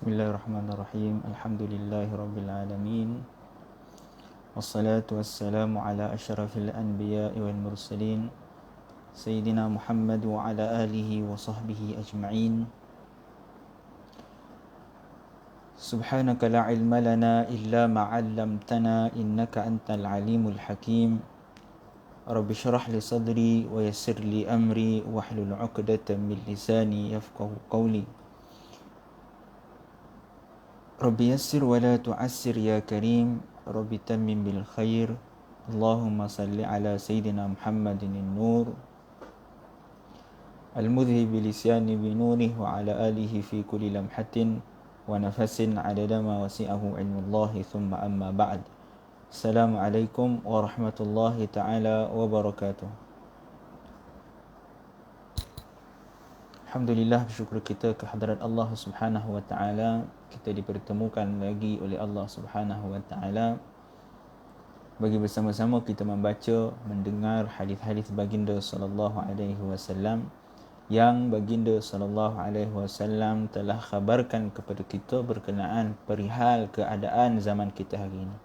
Bismillahirrahmanirrahim. Alhamdulillahirabbil wassalatu wassalamu ala asyrafil anbiya'i wal mursalin Sayyidina Muhammad wa ala alihi wa sahbihi ajma'in. Subhanaka la ilma lana illa ma 'allamtana innaka antal alimul hakim. Rabbi shrah li sadri wa yassir li amri wahlul 'uqdatam min lisani yafqahu qawli. Rabbi yassir wa la tu'assir ya karim. Rabbi tammim bil khair. Allahumma salli ala Sayyidina Muhammadin nur al-mudhib lisyani binurih wa ala alihi fi kulli lamhatin wa nafasin adada ma wasi'ahu ilmullahi thumma amma ba'd. Assalamualaikum warahmatullahi ta'ala wabarakatuh. Alhamdulillah, bersyukur kita kehadrat Allah Subhanahu wa taala, kita dipertemukan lagi oleh Allah Subhanahu wa taala bagi bersama-sama kita membaca, mendengar hadis-hadis baginda sallallahu alaihi wasallam yang baginda sallallahu alaihi wasallam telah khabarkan kepada kita berkenaan perihal keadaan zaman kita hari ini.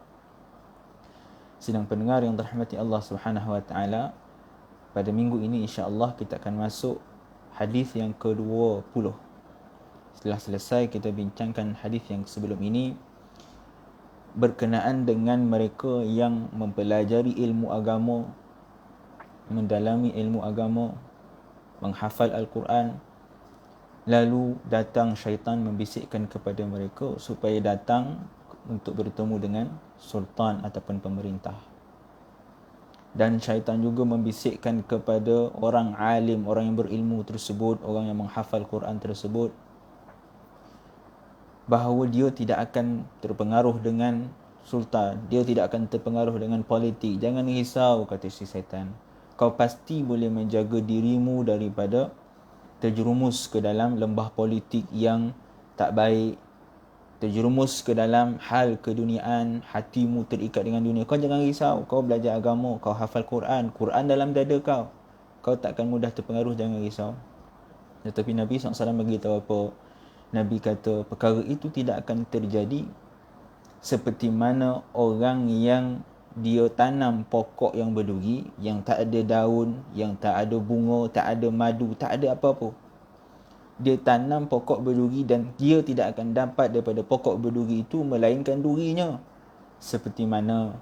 Sidang pendengar yang dirahmati Allah Subhanahu wa taala, pada minggu ini insya-Allah kita akan masuk hadis yang ke-20. Setelah selesai kita bincangkan hadis yang sebelum ini berkenaan dengan mereka yang mempelajari ilmu agama, mendalami ilmu agama, menghafal Al-Quran, lalu datang syaitan membisikkan kepada mereka supaya datang untuk bertemu dengan sultan ataupun pemerintah. Dan syaitan juga membisikkan kepada orang alim, orang yang berilmu tersebut, orang yang menghafal Quran tersebut, bahawa dia tidak akan terpengaruh dengan sultan, dia tidak akan terpengaruh dengan politik. Jangan risau, kata si syaitan. Kau pasti boleh menjaga dirimu daripada terjerumus ke dalam lembah politik yang tak baik, terjerumus ke dalam hal keduniaan, hatimu terikat dengan dunia. Kau jangan risau, kau belajar agama, kau hafal Quran, Quran dalam dada kau, kau takkan mudah terpengaruh, jangan risau. Tetapi Nabi SAW beritahu apa? Nabi kata, perkara itu tidak akan terjadi seperti mana orang yang dia tanam pokok yang berduri, yang tak ada daun, yang tak ada bunga, tak ada madu, tak ada apa-apa. Dia tanam pokok berduri dan dia tidak akan dapat daripada pokok berduri itu melainkan durinya. Seperti mana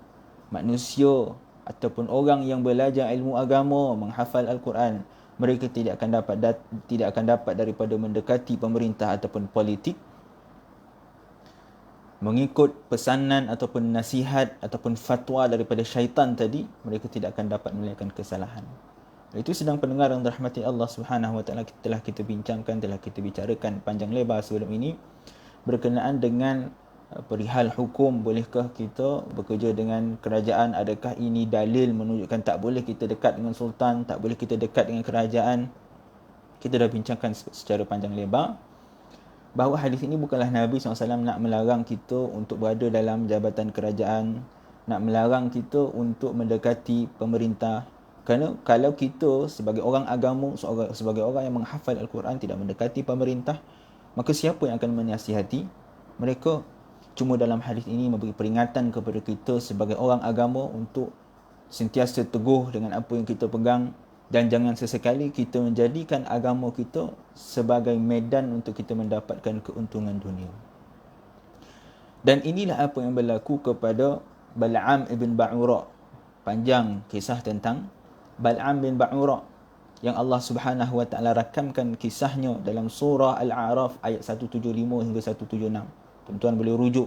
manusia ataupun orang yang belajar ilmu agama, menghafal Al-Quran, mereka tidak akan dapat daripada mendekati pemerintah ataupun politik, mengikut pesanan ataupun nasihat ataupun fatwa daripada syaitan tadi, mereka tidak akan dapat melakukan kesalahan. Itu sedang pendengar yang dirahmati Allah Subhanahu wa taala, telah kita bincangkan, telah kita bicarakan panjang lebar sebelum ini berkenaan dengan perihal hukum. Bolehkah kita bekerja dengan kerajaan? Adakah ini dalil menunjukkan tak boleh kita dekat dengan sultan, tak boleh kita dekat dengan kerajaan? Kita dah bincangkan secara panjang lebar bahawa hadis ini bukanlah Nabi SAW nak melarang kita untuk berada dalam jabatan kerajaan, nak melarang kita untuk mendekati pemerintah. Kerana kalau kita sebagai orang agama, sebagai orang yang menghafal Al-Quran tidak mendekati pemerintah, maka siapa yang akan menasihati mereka? Cuma dalam hadis ini memberi peringatan kepada kita sebagai orang agama untuk sentiasa teguh dengan apa yang kita pegang, dan jangan sesekali kita menjadikan agama kita sebagai medan untuk kita mendapatkan keuntungan dunia. Dan inilah apa yang berlaku kepada Bal'am ibn Ba'ura. Panjang kisah tentang Bal'am bin Ba'ura yang Allah Subhanahu wa taala rakamkan kisahnya dalam surah Al-A'raf ayat 175 hingga 176. Tuan-tuan boleh rujuk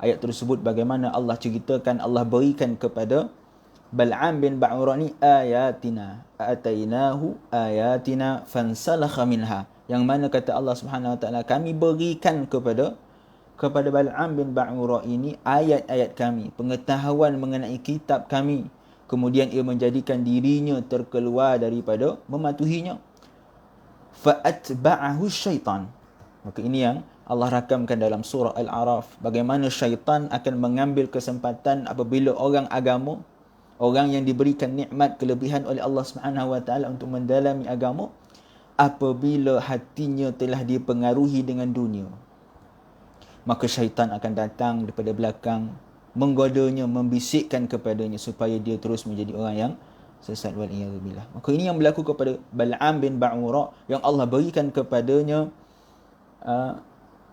ayat tersebut, bagaimana Allah ceritakan, Allah berikan kepada Bal'am bin Ba'ura ni ayatina, atainahu ayatina fansalakha minha, yang mana kata Allah Subhanahu wa taala, kami berikan kepada Bal'am bin Ba'ura ini ayat-ayat kami, pengetahuan mengenai kitab kami, kemudian ia menjadikan dirinya terkeluar daripada mematuhinya. Fa'atba'ahu syaitan. Maka ini yang Allah rakamkan dalam surah Al-A'raf, bagaimana syaitan akan mengambil kesempatan apabila orang agama, orang yang diberikan nikmat kelebihan oleh Allah Subhanahu wa taala untuk mendalami agama, apabila hatinya telah dipengaruhi dengan dunia, maka syaitan akan datang daripada belakang, menggodanya, membisikkan kepadanya supaya dia terus menjadi orang yang sesat, waliyadzubillah. Maka ini yang berlaku kepada Bal'am bin Ba'ura, yang Allah berikan kepadanya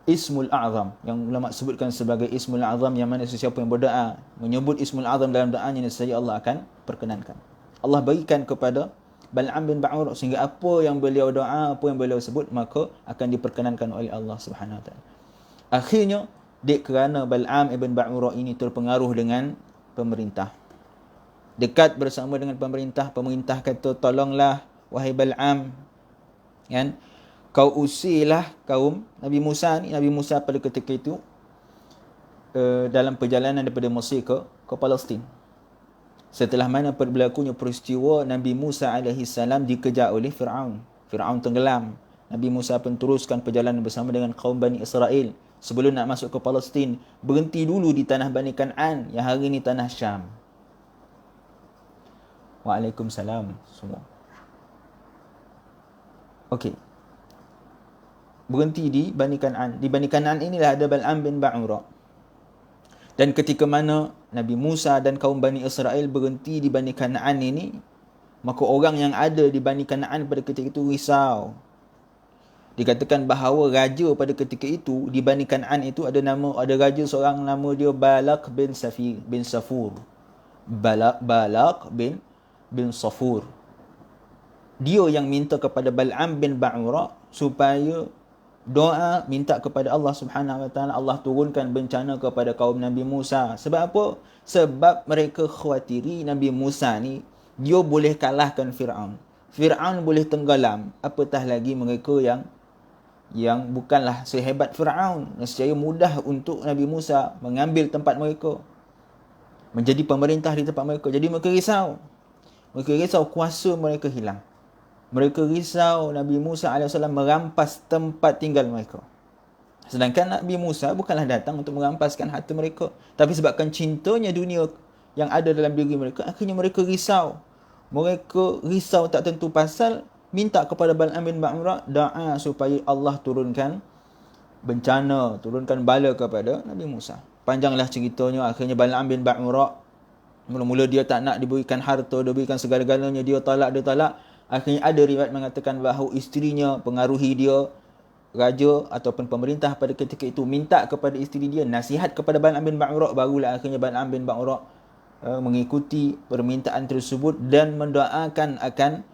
Ismul A'zam, yang ulama sebutkan sebagai Ismul A'zam, yang mana sesiapa yang berdoa menyebut Ismul A'zam dalam doanya, nescaya Allah akan perkenankan. Allah berikan kepada Bal'am bin Ba'ura sehingga apa yang beliau doa, apa yang beliau sebut, maka akan diperkenankan oleh Allah Subhanahu Wa Taala. Akhirnya, kerana Bal'am ibn Ba'ura ini terpengaruh dengan pemerintah, dekat bersama dengan pemerintah kata, tolonglah wahai Bal'am, kan, kau usirlah kaum Nabi Musa ni. Nabi Musa pada ketika itu dalam perjalanan daripada Mesir ke Palestin. Setelah mana berlakunya peristiwa Nabi Musa AS dikejar oleh Fir'aun. Fir'aun tenggelam. Nabi Musa pun teruskan perjalanan bersama dengan kaum Bani Israel. Sebelum nak masuk ke Palestin, berhenti dulu di tanah Bani Kan'an, yang hari ini tanah Syam. Waalaikumsalam semua. Okey. Berhenti di Bani Kan'an. Di Bani Kan'an inilah ada Bal'am bin Ba'ura. Dan ketika mana Nabi Musa dan kaum Bani Israel berhenti di Bani Kan'an ini, maka orang yang ada di Bani Kan'an pada ketika itu risau. Dikatakan bahawa raja pada ketika itu di Bani Kan'an itu ada raja seorang, nama dia Balak bin Safur. Balak bin Safur. Dia yang minta kepada Bal'am bin Ba'ura supaya doa, minta kepada Allah Subhanahu Wa Taala, Allah turunkan bencana kepada kaum Nabi Musa. Sebab apa? Sebab mereka khawatiri Nabi Musa ni dia boleh kalahkan Fir'aun. Fir'aun boleh tenggelam, apatah lagi mereka yang bukanlah sehebat Fir'aun. Nescaya mudah untuk Nabi Musa mengambil tempat mereka, menjadi pemerintah di tempat mereka. Jadi mereka risau. Mereka risau kuasa mereka hilang. Mereka risau Nabi Musa AS merampas tempat tinggal mereka. Sedangkan Nabi Musa bukanlah datang untuk merampaskan harta mereka, tapi sebabkan cintanya dunia yang ada dalam diri mereka, akhirnya mereka risau. Mereka risau tak tentu pasal, minta kepada Bal'am bin Ba'ura doa supaya Allah turunkan bencana, turunkan bala kepada Nabi Musa. Panjanglah ceritanya. Akhirnya Bal'am bin Ba'ura, mula-mula dia tak nak diberikan harta, dia berikan segala-galanya, dia talak. Akhirnya ada riwayat mengatakan bahawa isterinya pengaruhi dia, raja ataupun pemerintah pada ketika itu, minta kepada isteri dia nasihat kepada Bal'am bin Ba'ura. Barulah akhirnya Bal'am bin Ba'ura mengikuti permintaan tersebut dan mendoakan akan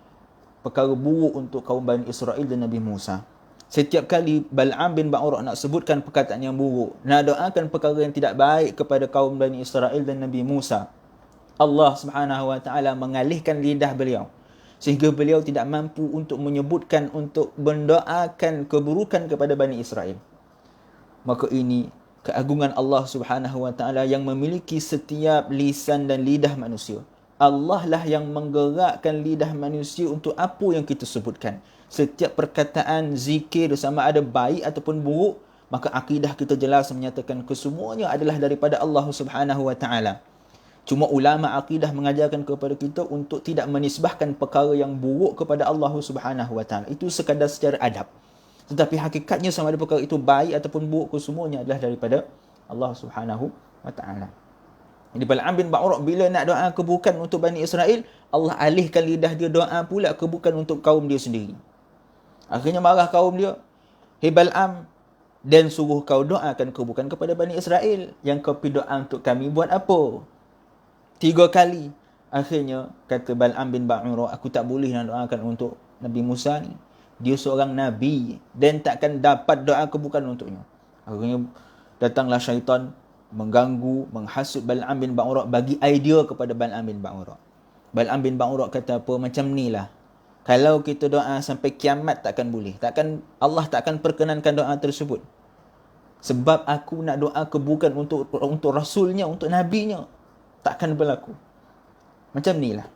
perkara buruk untuk kaum Bani Israel dan Nabi Musa. Setiap kali Bal'am bin Ba'ura nak sebutkan perkataan yang buruk, nak doakan perkara yang tidak baik kepada kaum Bani Israel dan Nabi Musa, Allah Subhanahu Wa Taala mengalihkan lidah beliau sehingga beliau tidak mampu untuk menyebutkan, untuk mendoakan keburukan kepada Bani Israel. Maka ini keagungan Allah Subhanahu Wa Taala yang memiliki setiap lisan dan lidah manusia. Allah lah yang menggerakkan lidah manusia untuk apa yang kita sebutkan. Setiap perkataan zikir, sama ada baik ataupun buruk, maka akidah kita jelas menyatakan kesemuanya adalah daripada Allah Subhanahu Wa Taala. Cuma ulama akidah mengajarkan kepada kita untuk tidak menisbahkan perkara yang buruk kepada Allah Subhanahu Wa Taala. Itu sekadar secara adab. Tetapi hakikatnya sama ada perkara itu baik ataupun buruk, kesemuanya adalah daripada Allah Subhanahu Wa Taala. Jadi Bal'am bin Ba'ura bila nak doa keburukan untuk Bani Israel, Allah alihkan lidah dia doa pula keburukan untuk kaum dia sendiri. Akhirnya marah kaum dia. Hei Bal'am, dan suruh kau doakan keburukan kepada Bani Israel. Yang kau pergi doa untuk kami buat apa? 3 kali. Akhirnya kata Bal'am bin Ba'ura, aku tak boleh nak doakan untuk Nabi Musa ni. Dia seorang Nabi dan takkan dapat doa keburukan untuknya. Akhirnya datanglah syaitan mengganggu, menghasut Bal'am bin Ba'ura, bagi idea kepada Bal'am bin Ba'ura. Bal'am bin Ba'ura kata apa? Macam ni lah. Kalau kita doa sampai kiamat takkan boleh. Allah takkan perkenankan doa tersebut. Sebab aku nak doa keburukan untuk Rasulnya, untuk Nabinya. Takkan berlaku. Macam ni lah.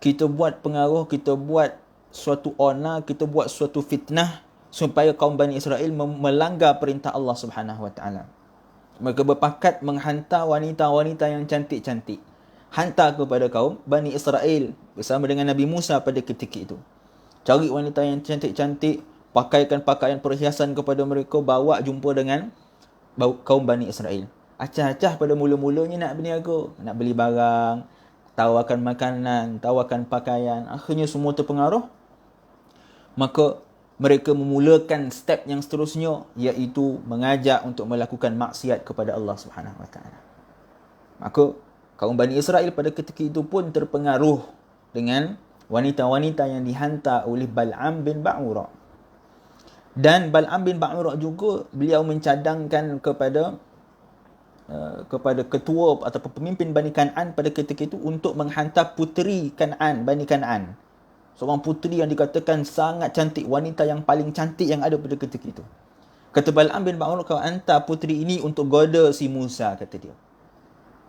Kita buat pengaruh, kita buat suatu onar, kita buat suatu fitnah supaya kaum Bani Israel melanggar perintah Allah Subhanahu Wa Taala. Mereka berpakat menghantar wanita-wanita yang cantik-cantik, hantar kepada kaum Bani Israel bersama dengan Nabi Musa pada ketika itu. Cari wanita yang cantik-cantik, pakaikan pakaian perhiasan kepada mereka, bawa jumpa dengan kaum Bani Israel. Acah-acah pada mula-mulanya nak berniaga, nak beli barang, tawarkan makanan, tawarkan pakaian. Akhirnya semua terpengaruh. Maka mereka memulakan step yang seterusnya, iaitu mengajak untuk melakukan maksiat kepada Allah Subhanahu Wa Taala. Maka kaum Bani Israel pada ketika itu pun terpengaruh dengan wanita-wanita yang dihantar oleh Bal'am bin Ba'ura. Dan Bal'am bin Ba'ura juga beliau mencadangkan kepada ketua ataupun pemimpin Bani Kan'an pada ketika itu untuk menghantar puteri Kan'an, Bani Kan'an. Seorang puteri yang dikatakan sangat cantik, wanita yang paling cantik yang ada pada ketika itu. Kata Bal'am bin Ba'ura, kau hantar puteri ini untuk goda si Musa, kata dia.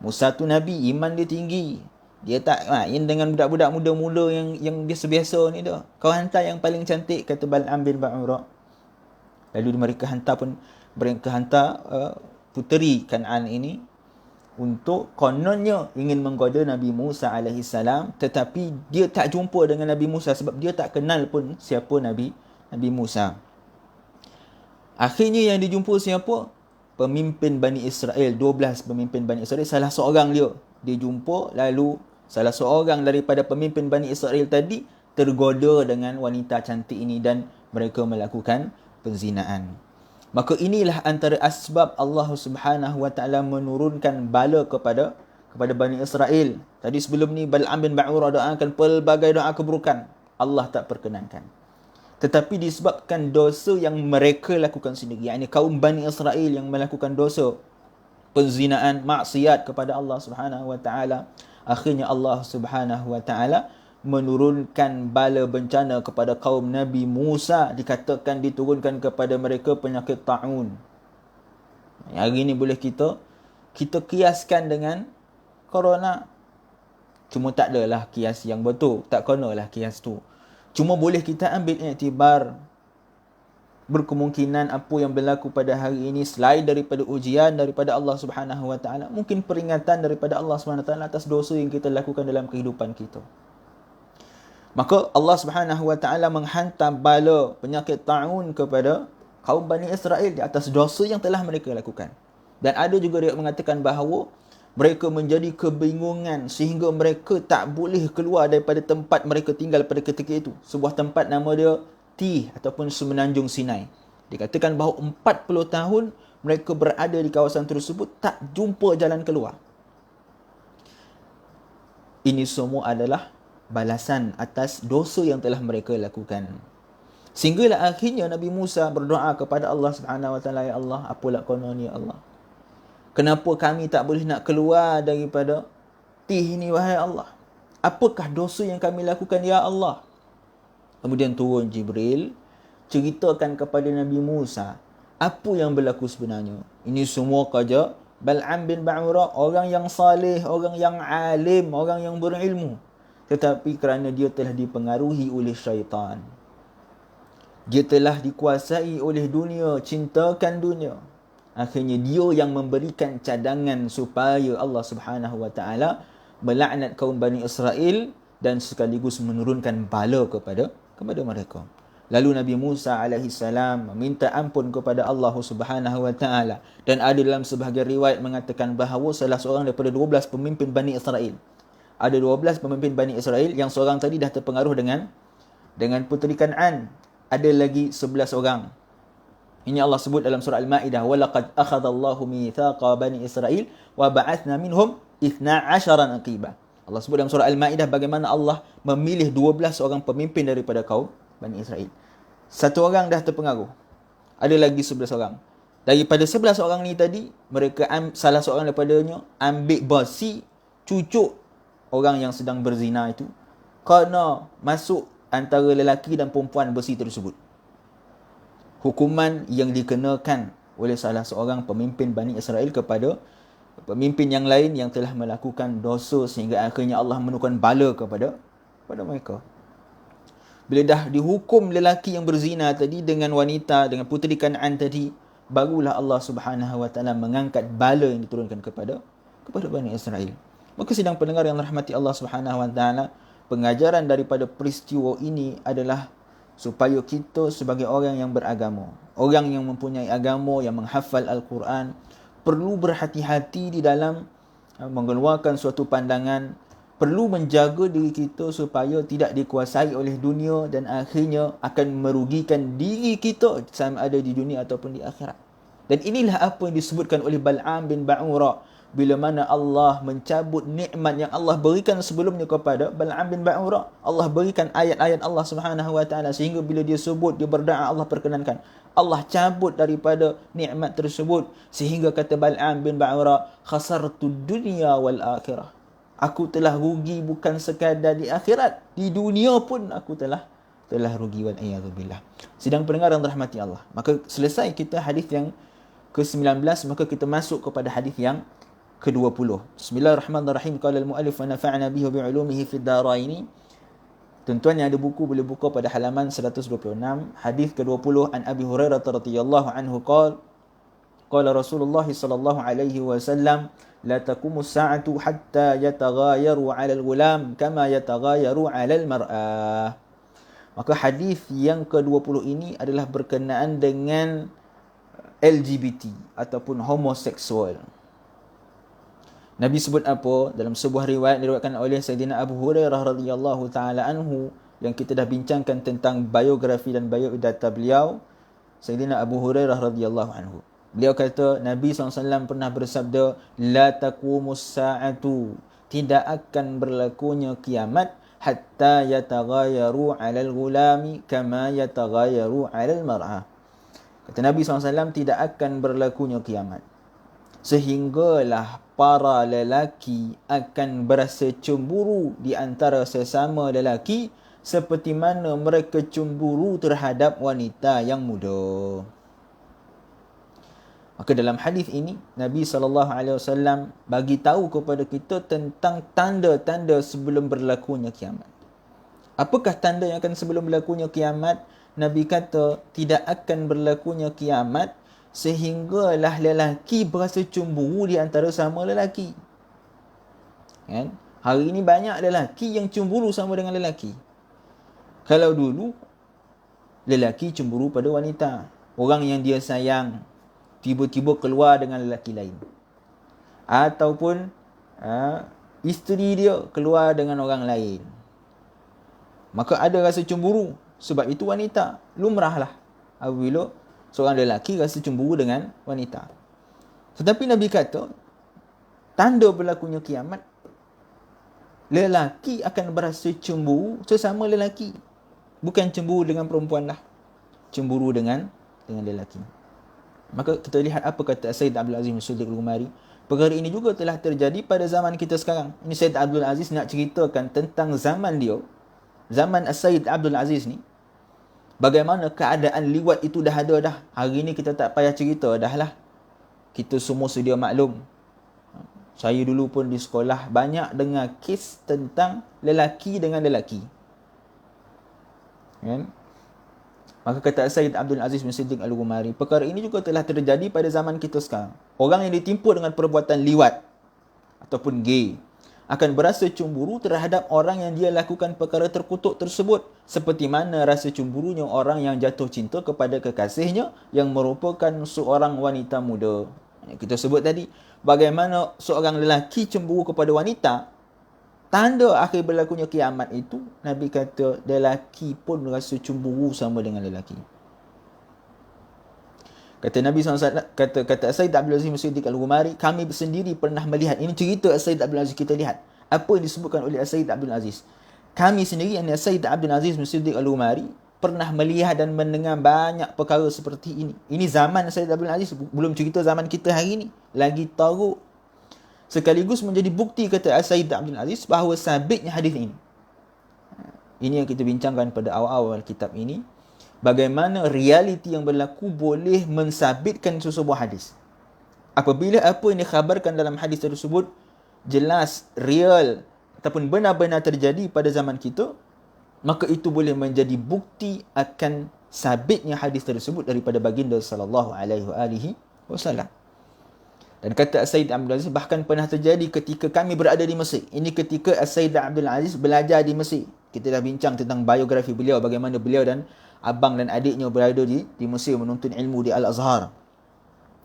Musa tu Nabi, iman dia tinggi. Dia tak main dengan budak-budak muda-muda yang biasa-biasa ni dah. Kau hantar yang paling cantik, kata Bal'am bin Ba'ura. Lalu mereka hantar puteri Kan'an ini untuk kononnya ingin menggoda Nabi Musa AS, tetapi dia tak jumpa dengan Nabi Musa sebab dia tak kenal pun siapa Nabi Musa. Akhirnya yang dijumpa siapa? Pemimpin Bani Israel, 12 pemimpin Bani Israel, salah seorang dia jumpa, lalu salah seorang daripada pemimpin Bani Israel tadi tergoda dengan wanita cantik ini dan mereka melakukan perzinaan. Maka inilah antara asbab Allah Subhanahu Wa Taala menurunkan bala kepada Bani Israel. Tadi sebelum ni Bal'am bin Ba'ura doakan pelbagai doa keburukan, Allah tak perkenankan. Tetapi disebabkan dosa yang mereka lakukan sendiri, yakni kaum Bani Israel yang melakukan dosa perzinaan, maksiat kepada Allah Subhanahu Wa Taala, akhirnya Allah Subhanahu Wa Taala menurunkan bala bencana kepada kaum Nabi Musa. Dikatakan diturunkan kepada mereka penyakit ta'un. Hari ini boleh kita kiaskan dengan corona. Cuma tak adalah kias yang betul, tak konalah kias tu. Cuma boleh kita ambil iktibar berkemungkinan apa yang berlaku pada hari ini selain daripada ujian daripada Allah Subhanahu Wa Taala, mungkin peringatan daripada Allah Subhanahu Wa Taala atas dosa yang kita lakukan dalam kehidupan kita. Maka Allah Subhanahu Wa Taala menghantar bala penyakit ta'un kepada kaum Bani Israel di atas dosa yang telah mereka lakukan. Dan ada juga riwayat mengatakan bahawa mereka menjadi kebingungan sehingga mereka tak boleh keluar daripada tempat mereka tinggal pada ketika itu. Sebuah tempat nama dia Tih ataupun Semenanjung Sinai. Dikatakan bahawa 40 tahun mereka berada di kawasan tersebut, tak jumpa jalan keluar. Ini semua adalah balasan atas dosa yang telah mereka lakukan. Sehinggalah akhirnya Nabi Musa berdoa kepada Allah Subhanahu Wa Taala, ya Allah, apalah konon ya Allah, kenapa kami tak boleh nak keluar daripada Tih ini, wahai Allah? Apakah dosa yang kami lakukan ya Allah? Kemudian turun Jibril ceritakan kepada Nabi Musa apa yang berlaku sebenarnya. Ini semua kerja Bal'am bin Ba'ura, orang yang saleh, orang yang alim, orang yang berilmu. Tetapi kerana dia telah dipengaruhi oleh syaitan, dia telah dikuasai oleh dunia, cintakan dunia, akhirnya dia yang memberikan cadangan supaya Allah Subhanahu Wa Taala melaknat kaum Bani Israel dan sekaligus menurunkan bala kepada mereka. Lalu Nabi Musa AS meminta ampun kepada Allah Subhanahu Wa Taala, dan ada dalam sebahagian riwayat mengatakan bahawa salah seorang daripada 12 pemimpin Bani Israel, ada 12 pemimpin Bani Israel, yang seorang tadi dah terpengaruh dengan puteri Kan'an. Ada lagi 11 orang. Ini Allah sebut dalam surah Al-Ma'idah, وَلَقَدْ أَخَذَ اللَّهُ مِيثَاقَ بَنِي إِسْرَائِيلَ وَبَعَثْنَا مِنْهُمْ 12 نَقِيبًا. Allah sebut dalam surah Al-Ma'idah bagaimana Allah memilih 12 orang pemimpin daripada kaum Bani Israel. Satu orang dah terpengaruh, ada lagi 11 orang. Daripada 11 orang ni tadi, mereka salah seorang daripadanya ambil basi, cucuk orang yang sedang berzina itu, kena masuk antara lelaki dan perempuan besi tersebut. Hukuman yang dikenakan oleh salah seorang pemimpin Bani Israel kepada pemimpin yang lain yang telah melakukan dosa, sehingga akhirnya Allah menurunkan bala kepada mereka. Bila dah dihukum lelaki yang berzina tadi dengan wanita, dengan puteri Kan'an tadi, barulah Allah Subhanahu Wa Taala mengangkat bala yang diturunkan kepada Bani Israel. Maka sidang pendengar yang rahmati Allah Subhanahu Wa Taala, pengajaran daripada peristiwa ini adalah supaya kita sebagai orang yang beragama, orang yang mempunyai agama, yang menghafal Al-Quran, perlu berhati-hati di dalam mengeluarkan suatu pandangan, perlu menjaga diri kita supaya tidak dikuasai oleh dunia dan akhirnya akan merugikan diri kita sama ada di dunia ataupun di akhirat. Dan inilah apa yang disebutkan oleh Bal'am bin Ba'ura bila mana Allah mencabut nikmat yang Allah berikan sebelumnya kepada Bal'am bin Ba'ura. Allah berikan ayat-ayat Allah Subhanahu wa taala sehingga bila dia sebut, dia berdoa, Allah perkenankan. Allah cabut daripada nikmat tersebut sehingga kata Bal'am bin Ba'ura, khasartu dunya wal akhirah. Aku telah rugi bukan sekadar di akhirat, di dunia pun aku telah rugi, wal a'yadzubillah. Sidang pendengar yang dirahmati Allah. Maka selesai kita hadis yang ke-19, maka kita masuk kepada hadis yang ke-20. Bismillahirrahmanirrahim. Qala al-mu'allif wa nafa'na bihi wa bi'ulumihi fid darain. Tuan-tuan yang ada buku boleh buka pada halaman 126. Hadis ke-20, an Abi Hurairah radhiyallahu anhu qala Rasulullah sallallahu alaihi wasallam, la taqumu as-sa'atu hatta yataghayaru 'ala al-ghulam kama yataghayaru 'ala al-mar'ah. Maka hadis yang ke-20 ini adalah berkenaan dengan LGBT ataupun homoseksual. Nabi sebut apa? Dalam sebuah riwayat diriwayatkan oleh Sayyidina Abu Hurairah radhiyallahu taala anhu, yang kita dah bincangkan tentang biografi dan biodata beliau, Sayyidina Abu Hurairah radhiyallahu anhu. Beliau kata Nabi SAW pernah bersabda, la taqumus sa'atu, tidak akan berlakunya kiamat hatta yataghayaru 'alal ghulami kama yataghayaru 'alal mar'ah. Kata Nabi SAW, tidak akan berlakunya kiamat sehinggalah para lelaki akan berasa cemburu di antara sesama lelaki seperti mana mereka cemburu terhadap wanita yang muda. Maka dalam hadis ini Nabi SAW bagi tahu kepada kita tentang tanda-tanda sebelum berlakunya kiamat. Apakah tanda yang akan sebelum berlakunya kiamat? Nabi kata tidak akan berlakunya kiamat sehinggalah lelaki berasa cemburu di antara sama lelaki. Kan? Hari ini banyak lelaki yang cemburu sama dengan lelaki. Kalau dulu lelaki cemburu pada wanita, orang yang dia sayang tiba-tiba keluar dengan lelaki lain, ataupun isteri dia keluar dengan orang lain, maka ada rasa cemburu. Sebab itu wanita lumrahlah apabila seorang lelaki rasa cemburu dengan wanita. Tetapi Nabi kata tanda berlakunya kiamat, lelaki akan berasa cemburu sesama lelaki. Bukan cemburu dengan perempuan lah, cemburu dengan lelaki. Maka kita lihat apa kata Sayyid Abdul Aziz bin Siddiq Al-Ghumari. Perkara ini juga telah terjadi pada zaman kita sekarang. Ini Sayyid Abdul Aziz nak ceritakan tentang zaman dia, zaman Sayyid Abdul Aziz ni, bagaimana keadaan liwat itu dah ada dah. Hari ni kita tak payah cerita dah lah. Kita semua sedia maklum. Saya dulu pun di sekolah banyak dengar kes tentang lelaki dengan lelaki. Kan? Maka kata Sayyid Abdul Aziz bin Siddiq Al-Ghumari, perkara ini juga telah terjadi pada zaman kita sekarang. Orang yang ditimpa dengan perbuatan liwat ataupun gay akan berasa cemburu terhadap orang yang dia lakukan perkara terkutuk tersebut, seperti mana rasa cemburunya orang yang jatuh cinta kepada kekasihnya yang merupakan seorang wanita muda. Kita sebut tadi, bagaimana seorang lelaki cemburu kepada wanita, tanda akhir berlakunya kiamat itu, Nabi kata lelaki pun rasa cemburu sama dengan lelaki. Kata Nabi SAW, kata Sayyid Abdul Aziz bin Siddiq Al-Ghumari, kami sendiri pernah melihat, ini cerita Sayyid Abdul Aziz, kita lihat apa yang disebutkan oleh Sayyid Abdul Aziz. Kami sendiri, yang Sayyid Abdul Aziz bin Siddiq Al-Ghumari, pernah melihat dan mendengar banyak perkara seperti ini. Ini zaman Sayyid Abdul Aziz, belum cerita zaman kita hari ini. Lagi teruk. Sekaligus menjadi bukti, kata Sayyid Abdul Aziz, bahawa sabitnya hadis ini. Ini yang kita bincangkan pada awal-awal kitab ini. Bagaimana realiti yang berlaku boleh mensabitkan sesebuah hadis. Apabila apa yang dikhabarkan dalam hadis tersebut jelas, real ataupun benar-benar terjadi pada zaman kita, maka itu boleh menjadi bukti akan sabitnya hadis tersebut daripada baginda sallallahu alaihi wasallam. Dan kata Sayyid Abdul Aziz, bahkan pernah terjadi ketika kami berada di Mesir. Ini ketika Sayyid Abdul Aziz belajar di Mesir. Kita dah bincang tentang biografi beliau, bagaimana beliau dan abang dan adiknya berada di Mesir menuntut ilmu di Al-Azhar.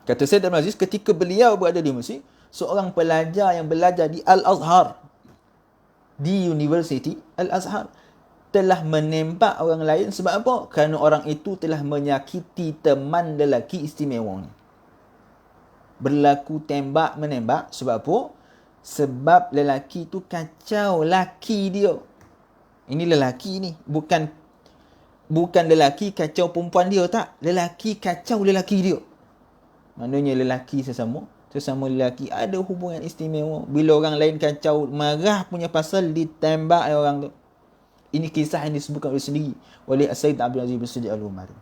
Kata Said Abdul Aziz, ketika beliau berada di Mesir, seorang pelajar yang belajar di Al-Azhar, di University Al-Azhar, telah menembak orang lain. Sebab apa? Kerana orang itu telah menyakiti teman lelaki istimewanya. Berlaku tembak menembak. Sebab apa? Sebab lelaki itu kacau laki dia. Ini lelaki ni, bukan lelaki kacau perempuan dia, tak. Lelaki kacau lelaki dia. Maknanya lelaki sesama lelaki ada hubungan istimewa. Bila orang lain kacau, marah punya pasal, ditembak orang tu. Ini kisah yang disebutkan oleh sendiri oleh Said Abdul Aziz bin Siddiq Al-Umari.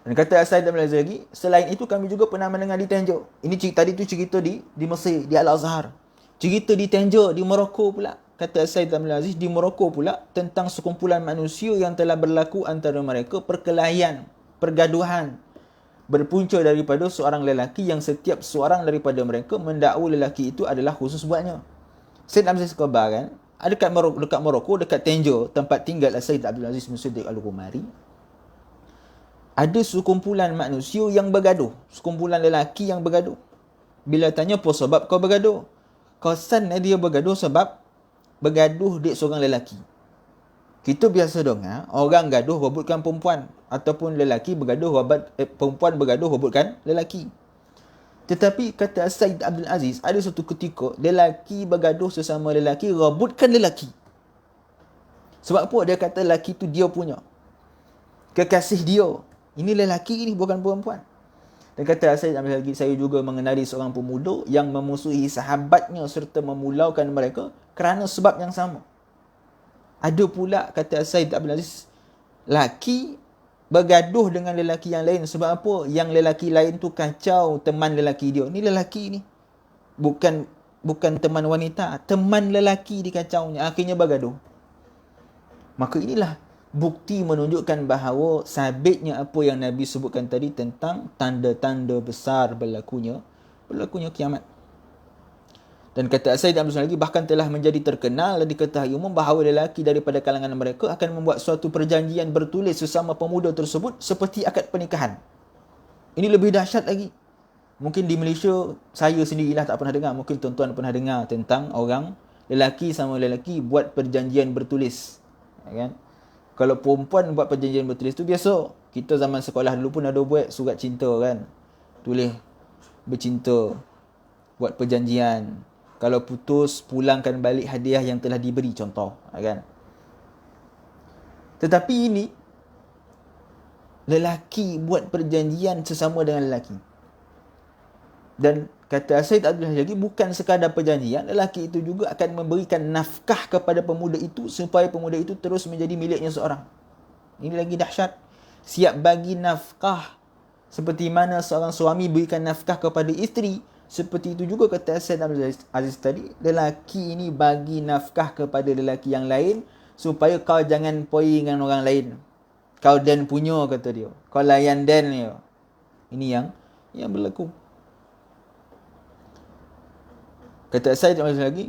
Dan kata Said Abdul Aziz lagi, selain itu kami juga pernah mendengar di Tanjung. Ini tadi tu cerita di Mesir, di Al-Azhar. Cerita di Tanjung, di Morocco pula. Kata Said Abdul Aziz, di Morocco pula, tentang sekumpulan manusia yang telah berlaku antara mereka perkelahian, pergaduhan, berpunca daripada seorang lelaki yang setiap seorang daripada mereka mendakwa lelaki itu adalah khusus buatnya. Said Abdul Aziz khabar kan, dekat Morocco, dekat Tanjung, tempat tinggal Said Abdul Aziz bin Siddiq Al-Umari, ada sekumpulan manusia yang bergaduh, sekumpulan lelaki yang bergaduh. Bila tanya, apa sebab kau bergaduh? Kausan dia bergaduh sebab bergaduh dek seorang lelaki. Kita biasa dengar orang gaduh rebutkan perempuan, ataupun lelaki bergaduh perempuan bergaduh rebutkan lelaki. Tetapi kata Said Abdul Aziz, ada satu ketika lelaki bergaduh sesama lelaki, rebutkan lelaki. Sebab apa? Dia kata lelaki tu dia punya, kekasih dia. Ini lelaki ni, bukan perempuan. Dan kata Said Abdul Aziz, saya juga mengenali seorang pemuda yang memusuhi sahabatnya serta memulaukan mereka kerana sebab yang sama. Ada pula, kata Said Abdul Aziz, lelaki bergaduh dengan lelaki yang lain. Sebab apa? Yang lelaki lain tu kacau teman lelaki dia. Ni lelaki ni, bukan teman wanita, teman lelaki dikacaunya, akhirnya bergaduh. Maka inilah bukti menunjukkan bahawa sabitnya apa yang Nabi sebutkan tadi tentang tanda-tanda besar berlakunya kiamat. Dan kata Said Abdul Aziz lagi, bahkan telah menjadi terkenal dan diketahui umum bahawa lelaki daripada kalangan mereka akan membuat suatu perjanjian bertulis sesama pemuda tersebut seperti akad pernikahan. Ini lebih dahsyat lagi. Mungkin di Malaysia, saya sendirilah tak pernah dengar. Mungkin tuan-tuan pernah dengar tentang orang lelaki sama lelaki buat perjanjian bertulis. Kan? Kalau perempuan buat perjanjian bertulis tu biasa. Kita zaman sekolah dulu pun ada buat surat cinta kan. Tulis bercinta, buat perjanjian. Kalau putus, pulangkan balik hadiah yang telah diberi, contoh. Kan? Tetapi ini, lelaki buat perjanjian sesama dengan lelaki. Dan kata Said Abdul Aziz lagi, bukan sekadar perjanjian, lelaki itu juga akan memberikan nafkah kepada pemuda itu supaya pemuda itu terus menjadi miliknya seorang. Ini lagi dahsyat. Siap bagi nafkah. Seperti mana seorang suami berikan nafkah kepada isteri, seperti itu juga kata Said Abdul Aziz tadi, lelaki ini bagi nafkah kepada lelaki yang lain supaya kau jangan poi dengan orang lain. Kau dan punya, kata dia. Kau layan dan dia. Ini yang berlaku. Kata Said Abdul Aziz lagi,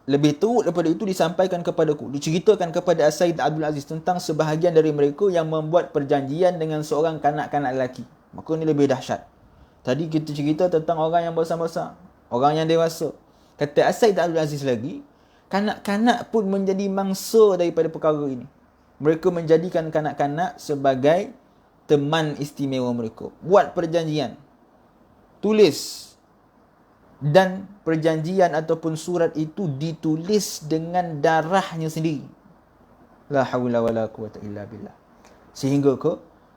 lebih teruk daripada itu disampaikan kepadaku, diceritakan kepada Said Abdul Aziz tentang sebahagian dari mereka yang membuat perjanjian dengan seorang kanak-kanak lelaki. Maka ini lebih dahsyat. Tadi kita cerita tentang orang yang besar-besar, orang yang dewasa. Kata Said Abdul Aziz lagi, kanak-kanak pun menjadi mangsa daripada perkara ini. Mereka menjadikan kanak-kanak sebagai teman istimewa mereka. Buat perjanjian, tulis, dan perjanjian ataupun surat itu ditulis dengan darahnya sendiri. La haula wala quwata illa billah.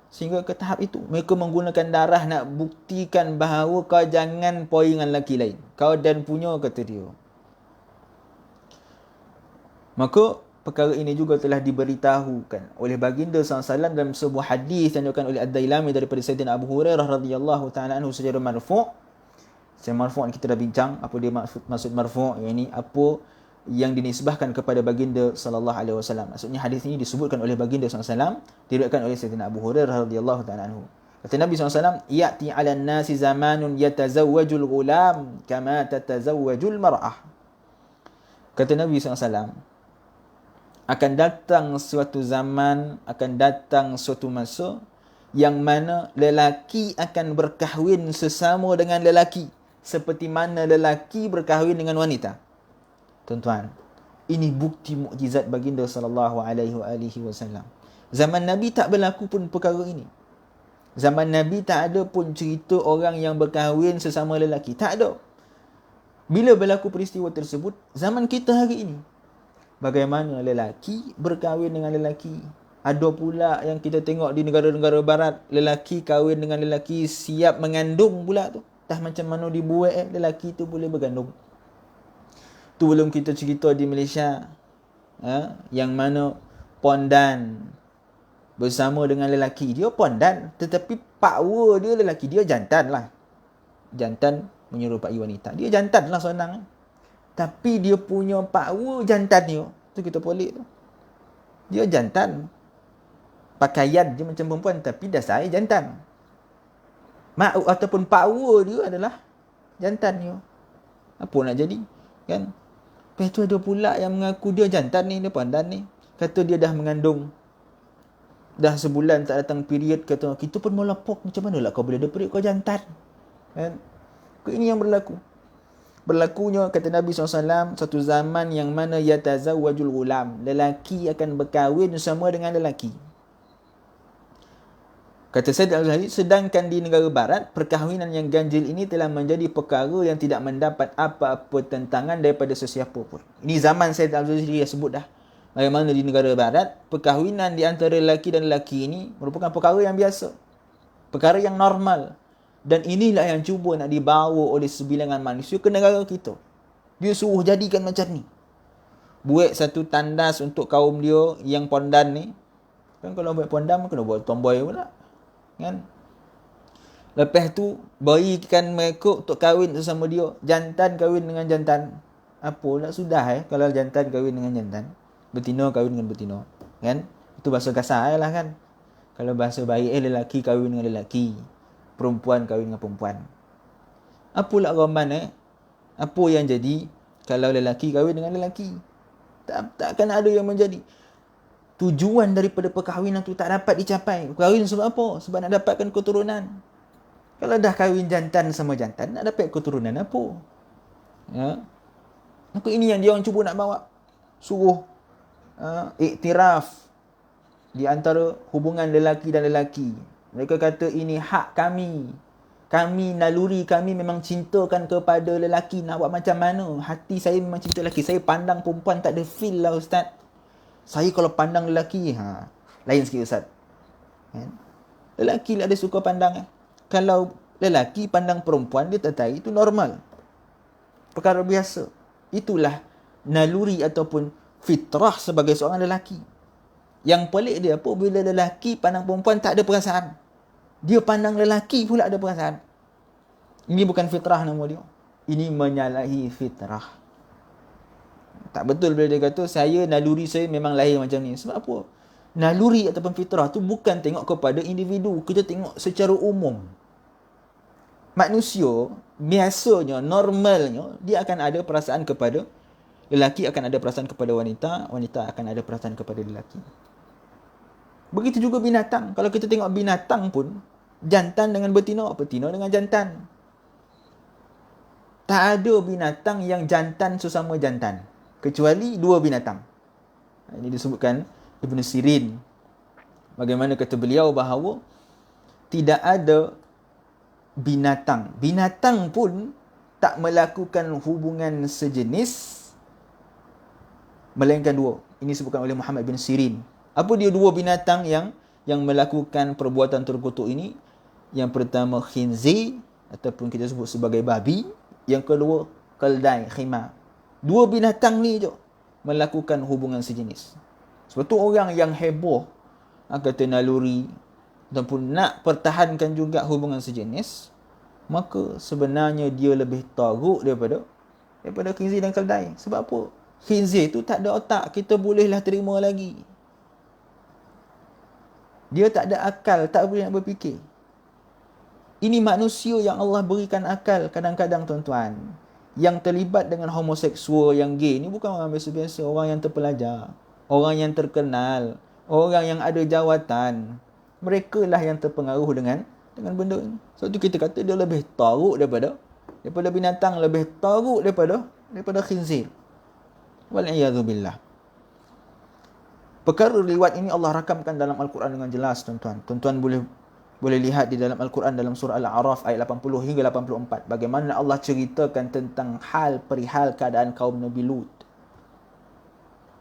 Sehingga ke tahap itu mereka menggunakan darah nak buktikan bahawa kau jangan poi dengan lelaki lain. Kau dan punya, kata dia. Maka perkara ini juga telah diberitahukan oleh baginda SAW dalam sebuah hadis yang diriwayatkan oleh Ad-Dailami daripada Sayyidina Abu Hurairah radhiyallahu taala anhu secara marfu'. Secara marfu' kita dah bincang apa dia maksud marfu', yakni apa yang dinisbahkan kepada baginda sallallahu alaihi wasallam. Maksudnya hadis ini disebutkan oleh baginda sallallahu alaihi wasallam, diriwayatkan oleh Sayyidina Abu Hurairah radhiyallahu taala anhu. Kata Nabi sallallahu alaihi wasallam, "Ya'ti 'alan nasi zamanun yatazawwajul ghulam kama tatazawwajul mar'ah." Kata Nabi sallallahu alaihi wasallam, akan datang suatu zaman, akan datang suatu masa yang mana lelaki akan berkahwin sesama dengan lelaki seperti mana lelaki berkahwin dengan wanita. Tuan-tuan, ini bukti mukjizat baginda sallallahu alaihi wasallam. Zaman Nabi tak berlaku pun perkara ini. Zaman Nabi tak ada pun cerita orang yang berkahwin sesama lelaki. Tak ada. Bila berlaku peristiwa tersebut? Zaman kita hari ini. Bagaimana lelaki berkahwin dengan lelaki. Ada pula yang kita tengok di negara-negara barat, lelaki kahwin dengan lelaki siap mengandung pula tu. Dah macam mana dibuat lelaki tu boleh bergandung. Tu belum kita cerita di Malaysia, yang mana pondan bersama dengan lelaki. Dia pondan, tetapi power dia lelaki. Dia jantan lah. Jantan menyerupai wanita. Dia jantan lah senang. Tapi dia punya power jantan dia. Tu kita pelik tu. Dia jantan. Pakaian dia macam perempuan, tapi dasar dia jantan. Mak ataupun power dia adalah jantan dia. Apa nak jadi? Kan? Lepas tu ada pula yang mengaku dia jantan ni, dia pondan ni. Kata dia dah mengandung. Dah sebulan tak datang period. Kata, kita pun melapok. Macam mana lah kau boleh ada period, kau jantan? Kan? Ini yang berlaku. Berlakunya, kata Nabi SAW, satu zaman yang mana yatazawwajul ghulam. Lelaki akan berkahwin sama dengan lelaki. Kata Said Al-Ghazali, sedangkan di negara barat, perkahwinan yang ganjil ini telah menjadi perkara yang tidak mendapat apa-apa tentangan daripada sesiapa pun. Ini zaman Said Al-Ghazali dia sebut dah. Bagaimana di negara barat, perkahwinan di antara lelaki dan lelaki ini merupakan perkara yang biasa. Perkara yang normal. Dan inilah yang cuba nak dibawa oleh sebilangan manusia ke negara kita. Dia suruh jadikan macam ni. Buat satu tandas untuk kaum dia yang pondan ni. Kan kalau buat pondan, kena buat tomboy pula. Kan? Lepas tu berikan mereka untuk kahwin sesama dia. Jantan kahwin dengan jantan. Apa nak sudah kalau jantan kahwin dengan jantan. Betina kahwin dengan betina. Kan? Itu bahasa kasar lah kan. Kalau bahasa baik lelaki kahwin dengan lelaki. Perempuan kahwin dengan perempuan. Apalah raman Apa yang jadi kalau lelaki kahwin dengan lelaki? Takkan ada yang menjadi. Tujuan daripada perkahwinan tu tak dapat dicapai. Kahwin sebab apa? Sebab nak dapatkan keturunan. Kalau dah kahwin jantan sama jantan, nak dapat keturunan apa? Ya. Maka ini yang dia orang cuba nak bawa. Suruh iktiraf di antara hubungan lelaki dan lelaki. Mereka kata ini hak kami. Kami, naluri kami memang cintakan kepada lelaki. Nak buat macam mana? Hati saya memang cinta lelaki. Saya pandang perempuan tak ada feel lah Ustaz. Saya kalau pandang lelaki, lain sikit Ustaz. Lelaki lah dia suka pandang. Kalau lelaki pandang perempuan, dia tertarik, itu normal. Perkara biasa. Itulah naluri ataupun fitrah sebagai seorang lelaki. Yang pelik dia apa? Bila lelaki pandang perempuan tak ada perasaan. Dia pandang lelaki pula ada perasaan. Ini bukan fitrah nama dia. Ini menyalahi fitrah. Tak betul bila dia kata, naluri saya memang lahir macam ni. Sebab apa? Naluri ataupun fitrah tu bukan tengok kepada individu. Kita tengok secara umum. Manusia, biasanya, normalnya, dia akan ada perasaan kepada lelaki, akan ada perasaan kepada wanita, wanita akan ada perasaan kepada lelaki. Begitu juga binatang. Kalau kita tengok binatang pun, jantan dengan betina, betina dengan jantan. Tak ada binatang yang jantan sesama jantan. Kecuali dua binatang. Ini disebutkan Ibn Sirin. Bagaimana kata beliau bahawa tidak ada binatang. Binatang pun tak melakukan hubungan sejenis melainkan dua. Ini disebutkan oleh Muhammad bin Sirin. Apa dia dua binatang yang melakukan perbuatan terkutuk ini? Yang pertama khinzir ataupun kita sebut sebagai babi. Yang kedua keldai, khimar. Dua binatang ni je melakukan hubungan sejenis. Sebab tu orang yang heboh kata naluri ataupun nak pertahankan juga hubungan sejenis, maka sebenarnya dia lebih teruk daripada khinzir dan keldai. Sebab apa? Khinzir tu tak ada otak, kita bolehlah terima lagi. Dia tak ada akal, tak boleh nak berfikir. Ini manusia yang Allah berikan akal kadang-kadang tuan-tuan. Yang terlibat dengan homoseksual, yang gay ni bukan orang biasa-biasa, orang yang terpelajar. orang yang terkenal, orang yang ada jawatan, mereka lah yang terpengaruh dengan benda ini. Sebab tu kita kata dia lebih teruk daripada binatang, lebih teruk daripada khinzir. Wal'iyadzubillah. Perkara liwat ini Allah rakamkan dalam Al-Quran dengan jelas, tuan-tuan. Tuan-tuan boleh lihat di dalam Al-Quran dalam surah Al-A'raf ayat 80 hingga 84. Bagaimana Allah ceritakan tentang perihal keadaan kaum Nabi Lut.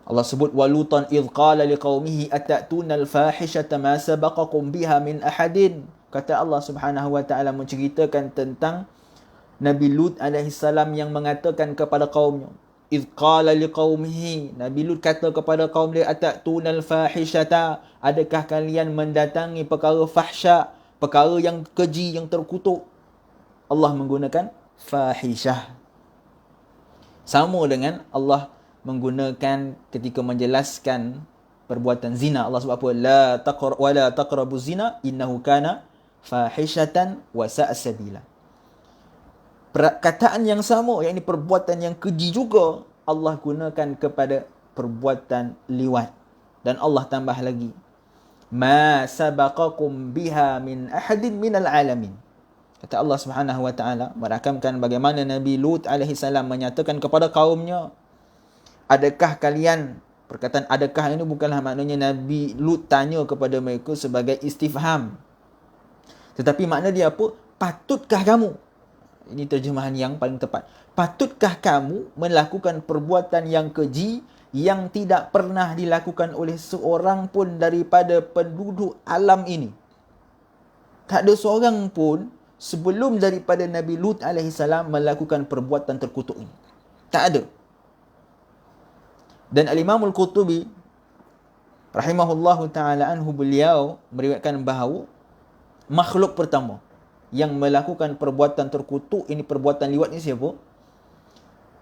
Allah sebut walutan idh qala liqaumihi atatuna al-fahishata ma sabaqakum biha min ahadin. Kata Allah Subhanahu wa taala menceritakan tentang Nabi Lut alaihi salam yang mengatakan kepada kaumnya, idh qala liqaumihi, Nabi Lut kata kepada kaum dia, atatuna al-fahishata, adakah kalian mendatangi perkara fahsya, perkara yang keji, yang terkutuk. Allah menggunakan fahishah. Sama dengan Allah menggunakan ketika menjelaskan perbuatan zina. Allah sebut apa? Wala taqrabu zina innahu kana fahishatan wa sa'a sabila. Perkataan yang sama, yakni perbuatan yang keji juga Allah gunakan kepada perbuatan liwat. Dan Allah tambah lagi, ma sabaqakum biha min ahadin minal alamin. Kata Allah Subhanahu wa taala merakamkan bagaimana Nabi Lut alaihi salam menyatakan kepada kaumnya, adakah kalian, perkataan adakah ini bukanlah maknanya Nabi Lut tanya kepada mereka sebagai istifham. Tetapi makna dia apa? Patutkah kamu? Ini terjemahan yang paling tepat. Patutkah kamu melakukan perbuatan yang keji yang tidak pernah dilakukan oleh seorang pun daripada penduduk alam ini? Tak ada seorang pun sebelum daripada Nabi Lut AS melakukan perbuatan terkutuk ini. Tak ada. Dan Al-Imam Al-Qutubi rahimahullahu ta'ala anhu, beliau meriwayatkan bahawa makhluk pertama yang melakukan perbuatan terkutuk ini, perbuatan liwat ini siapa?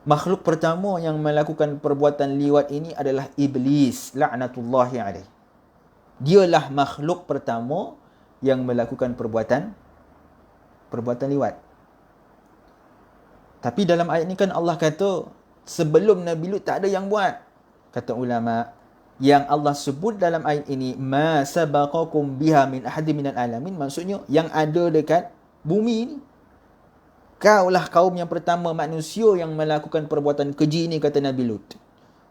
Makhluk pertama yang melakukan perbuatan liwat ini adalah Iblis, la'natullahi alaih. Dialah makhluk pertama yang melakukan perbuatan liwat. Tapi dalam ayat ini kan Allah kata sebelum Nabi Lut tak ada yang buat. Kata ulama, yang Allah sebut dalam ayat ini, ma sabaqakum biha min ahadin minal alamin, maksudnya yang ada dekat bumi ini. Kaulah kaum yang pertama manusia yang melakukan perbuatan keji ini, kata Nabi Lut.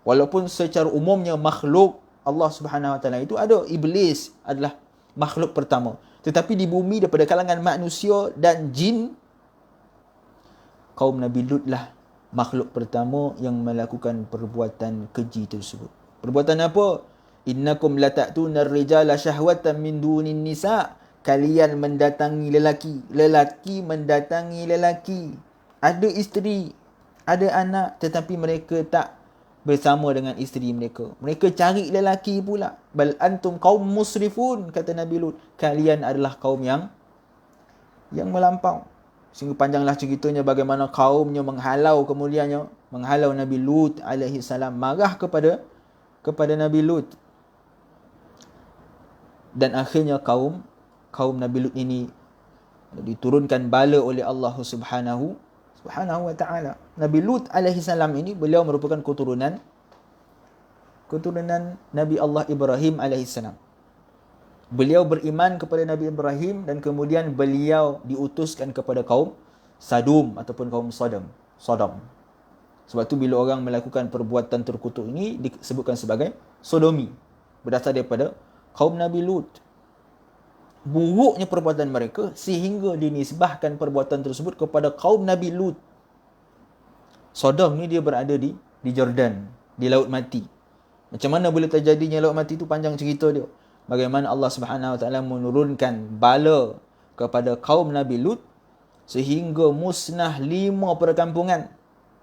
Walaupun secara umumnya makhluk Allah Subhanahu wa taala itu ada, Iblis adalah makhluk pertama. Tetapi di bumi daripada kalangan manusia dan jin, kaum Nabi Lut lah makhluk pertama yang melakukan perbuatan keji tersebut. Perbuatan apa? Innakum lata'tuna ar-rijala syahwatan min dunin nisa. Kalian mendatangi lelaki, lelaki mendatangi lelaki. Ada isteri, ada anak, tetapi mereka tak bersama dengan isteri mereka. Mereka cari lelaki pula. Bal antum qaum musrifun, kata Nabi Lut. Kalian adalah kaum yang melampau. Sehingga panjanglah ceritanya bagaimana kaumnya menghalau kemuliaannya, menghalau Nabi Lut alaihi salam, marah kepada Nabi Lut. Dan akhirnya kaum Nabi Lut ini diturunkan bala oleh Allah Subhanahu wa taala. Nabi Lut alaihi salam ini, beliau merupakan keturunan Nabi Allah Ibrahim alaihi salam. Beliau beriman kepada Nabi Ibrahim dan kemudian beliau diutuskan kepada kaum Sadum ataupun kaum Sodom. Sebab tu bila orang melakukan perbuatan terkutuk ini disebutkan sebagai sodomi, berdasar daripada kaum Nabi Lut. Buruknya perbuatan mereka sehingga dinisbahkan perbuatan tersebut kepada kaum Nabi Lut. Sodom ni dia berada di Jordan, di Laut Mati. Macam mana boleh terjadinya Laut Mati tu, panjang cerita dia. Bagaimana Allah Subhanahu wa taala menurunkan bala kepada kaum Nabi Lut sehingga musnah 5 perkampungan,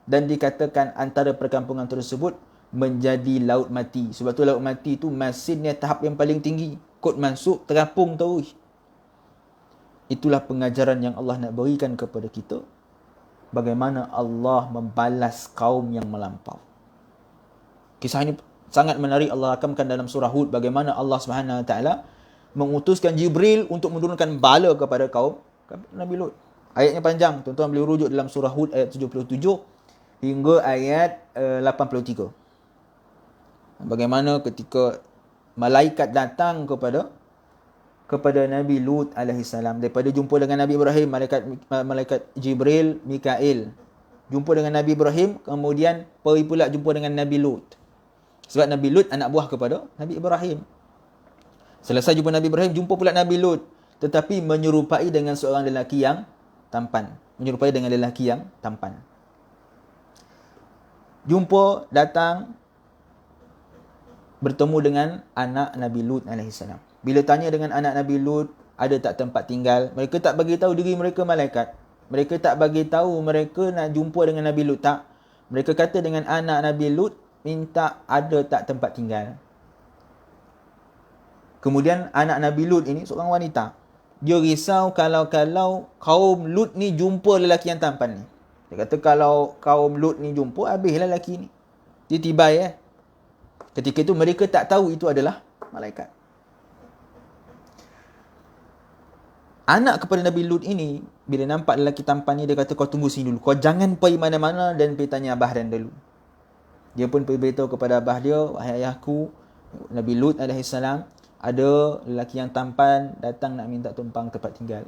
dan dikatakan antara perkampungan tersebut menjadi Laut Mati. Sebab tu Laut Mati tu masinnya tahap yang paling tinggi. Kod masuk terapung terus. Itulah pengajaran yang Allah nak berikan kepada kita, bagaimana Allah membalas kaum yang melampau. Kisah ini sangat menarik. Allah rakamkan dalam surah Hud bagaimana Allah Subhanahu wa taala mengutuskan Jibril untuk menurunkan bala kepada kaum Nabi Lut. Ayatnya panjang, tuan-tuan boleh rujuk dalam surah Hud ayat 77 hingga ayat 83. Bagaimana ketika malaikat datang kepada Nabi Lut alaihissalam, daripada jumpa dengan Nabi Ibrahim, malaikat Jibril, Mikail jumpa dengan Nabi Ibrahim, kemudian pergi pula jumpa dengan Nabi Lut. Sebab Nabi Lut anak buah kepada Nabi Ibrahim. Selesai jumpa Nabi Ibrahim, jumpa pula Nabi Lut, tetapi menyerupai dengan seorang lelaki yang tampan. Jumpa, datang, bertemu dengan anak Nabi Lut alaihissalam. Bila tanya dengan anak Nabi Lut, ada tak tempat tinggal? Mereka tak bagi tahu diri mereka malaikat. Mereka tak bagi tahu mereka nak jumpa dengan Nabi Lut, tak. Mereka kata dengan anak Nabi Lut, minta ada tak tempat tinggal. Kemudian anak Nabi Lut ini seorang wanita. Dia risau kalau kaum Lut ni jumpa lelaki yang tampan ni. Dia kata kalau kaum Lut ni jumpa, habislah lelaki ni. Dia tibai. Ketika itu mereka tak tahu itu adalah malaikat. Anak kepada Nabi Lut ini, bila nampak lelaki tampan ni, dia kata, kau tunggu sini dulu. Kau jangan pergi mana-mana dan pergi tanya abah dan dulu. Dia pun pergi beritahu kepada abah dia, wahai ayahku, Nabi Lut alaihissalam, ada lelaki yang tampan datang nak minta tumpang tempat tinggal.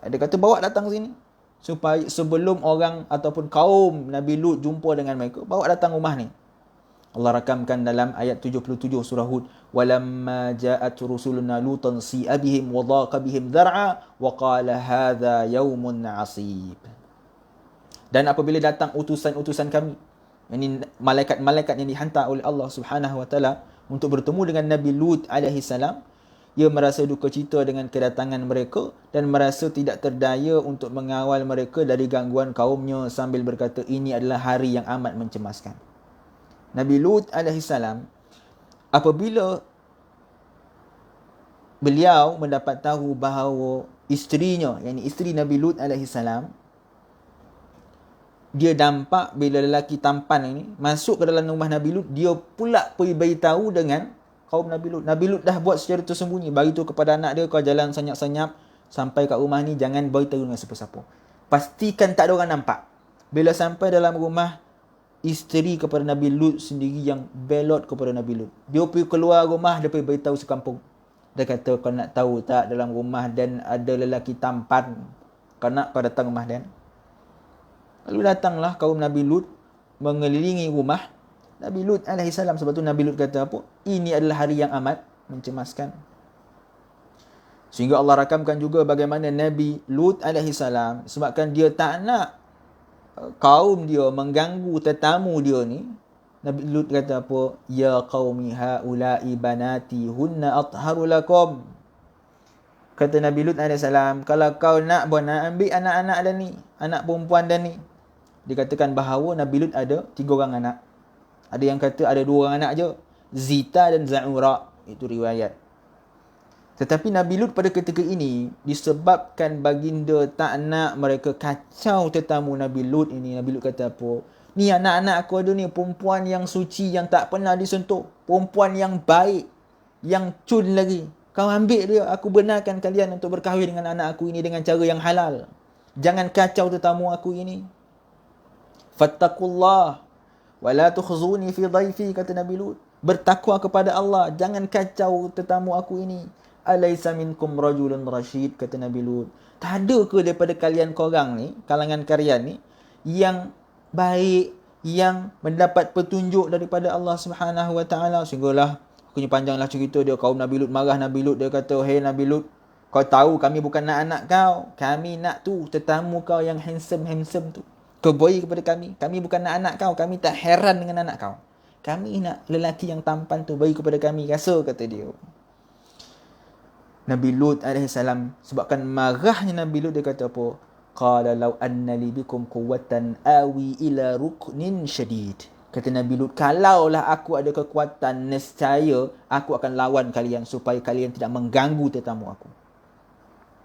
Dia kata, bawa datang sini. Supaya sebelum orang ataupun kaum Nabi Lut jumpa dengan mereka, bawa datang rumah ni. Allah rakamkan dalam ayat 77 surah Hud, walamma ja'at rusuluna lutan si'a bihim wa dhaqa bihim dhar'a wa qala hadha yaumun 'asib. Dan apabila datang utusan-utusan kami, ini malaikat-malaikat yang dihantar oleh Allah Subhanahu wa taala untuk bertemu dengan Nabi Lut alaihi salam, ia merasa duka cita dengan kedatangan mereka dan merasa tidak terdaya untuk mengawal mereka dari gangguan kaumnya, sambil berkata, ini adalah hari yang amat mencemaskan. Nabi Lut alaihissalam, apabila beliau mendapat tahu bahawa isterinya, yakni isteri Nabi Lut alaihissalam, dia nampak bila lelaki tampan ini masuk ke dalam rumah Nabi Lut, dia pula pergi beritahu dengan kaum Nabi Lut. Nabi Lut dah buat secara tersembunyi, beritahu kepada anak dia, kau jalan senyap-senyap sampai kat rumah ni, jangan beritahu dengan siapa-siapa. Pastikan tak ada orang nampak. Bila sampai dalam rumah, isteri kepada Nabi Lut sendiri yang belot kepada Nabi Lut. Dia pergi keluar rumah, dia pergi beritahu sekampung. Dia kata, kau nak tahu tak, dalam rumah Dan ada lelaki tampan. Kau nak, kau datang rumah Dan. Lalu datanglah kaum Nabi Lut mengelilingi rumah Nabi Lut alaihissalam. Sebab tu Nabi Lut kata apa? Ini adalah hari yang amat mencemaskan. Sehingga Allah rakamkan juga bagaimana Nabi Lut alaihissalam, sebabkan dia tak nak kaum dia mengganggu tetamu dia ni, Nabi Lut kata apa? Ya qaumi haula'i banati hunna atharu lakum. Kata Nabi Lut alaihissalam, kalau kau nak ambil anak-anak dan ni, anak perempuan dan ni. Dikatakan bahawa Nabi Lut ada 3 orang anak. Ada yang kata ada 2 orang anak je, Zita dan Za'ura. Itu riwayat. Tetapi Nabi Lut pada ketika ini, disebabkan baginda tak nak mereka kacau tetamu Nabi Lut ini, Nabi Lut kata apa? Ni anak-anak aku ada ni, perempuan yang suci, yang tak pernah disentuh. Perempuan yang baik, yang cun lagi. Kau ambil dia, aku benarkan kalian untuk berkahwin dengan anak aku ini dengan cara yang halal. Jangan kacau tetamu aku ini. Fattaqullah wa la tukhzuni fi dhaifi, kata Nabi Lut. Bertakwa kepada Allah, jangan kacau tetamu aku ini. Alaysa minkum rajulun rasyid, kata Nabi Lut. Tak ada ke daripada kalian korang ni, kalangan kalian ni, yang baik, yang mendapat petunjuk daripada Allah Subhanahu wa taala? Sehinggalah akhirnya panjanglah cerita dia. Kaum Nabi Lut marah Nabi Lut. Dia kata, hey Nabi Lut, kau tahu kami bukan nak anak kau. Kami nak tu tetamu kau yang handsome tu. Kau beri kepada kami. Kami bukan nak anak kau. Kami tak heran dengan anak kau. Kami nak lelaki yang tampan tu, beri kepada kami. Rasa, kata dia. Nabi Lut alaihissalam, sebabkan marahnya Nabi Lut, dia kata apa? Qala law anna li bikum quwwatan awi ila ruknin syadid. Kata Nabi Lut, kalaulah aku ada kekuatan, nescaya aku akan lawan kalian supaya kalian tidak mengganggu tetamu aku.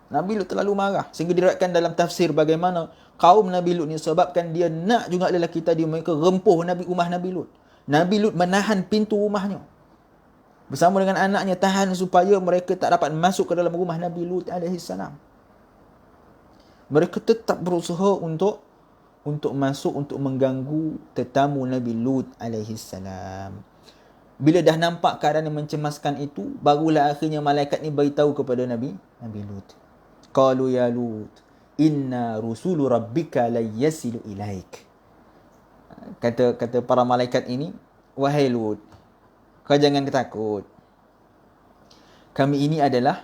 Nabi Lut terlalu marah. Sehingga diriwayatkan dalam tafsir bagaimana kaum Nabi Lut ni, sebabkan dia nak juga lelaki tadi, mereka rempuh rumah Nabi Lut. Nabi Lut menahan pintu rumahnya bersama dengan anaknya, tahan supaya mereka tak dapat masuk ke dalam rumah Nabi Lut alaihissalam. Mereka tetap berusaha untuk masuk, untuk mengganggu tetamu Nabi Lut alaihissalam. Bila dah nampak keadaan yang mencemaskan itu, barulah akhirnya malaikat ni beritahu kepada Nabi Lut. Qalu ya Lut, inna rusulu rabbika la yasilu ilaik. Kata para malaikat ini, wahai Lut, kau jangan takut. Kami ini adalah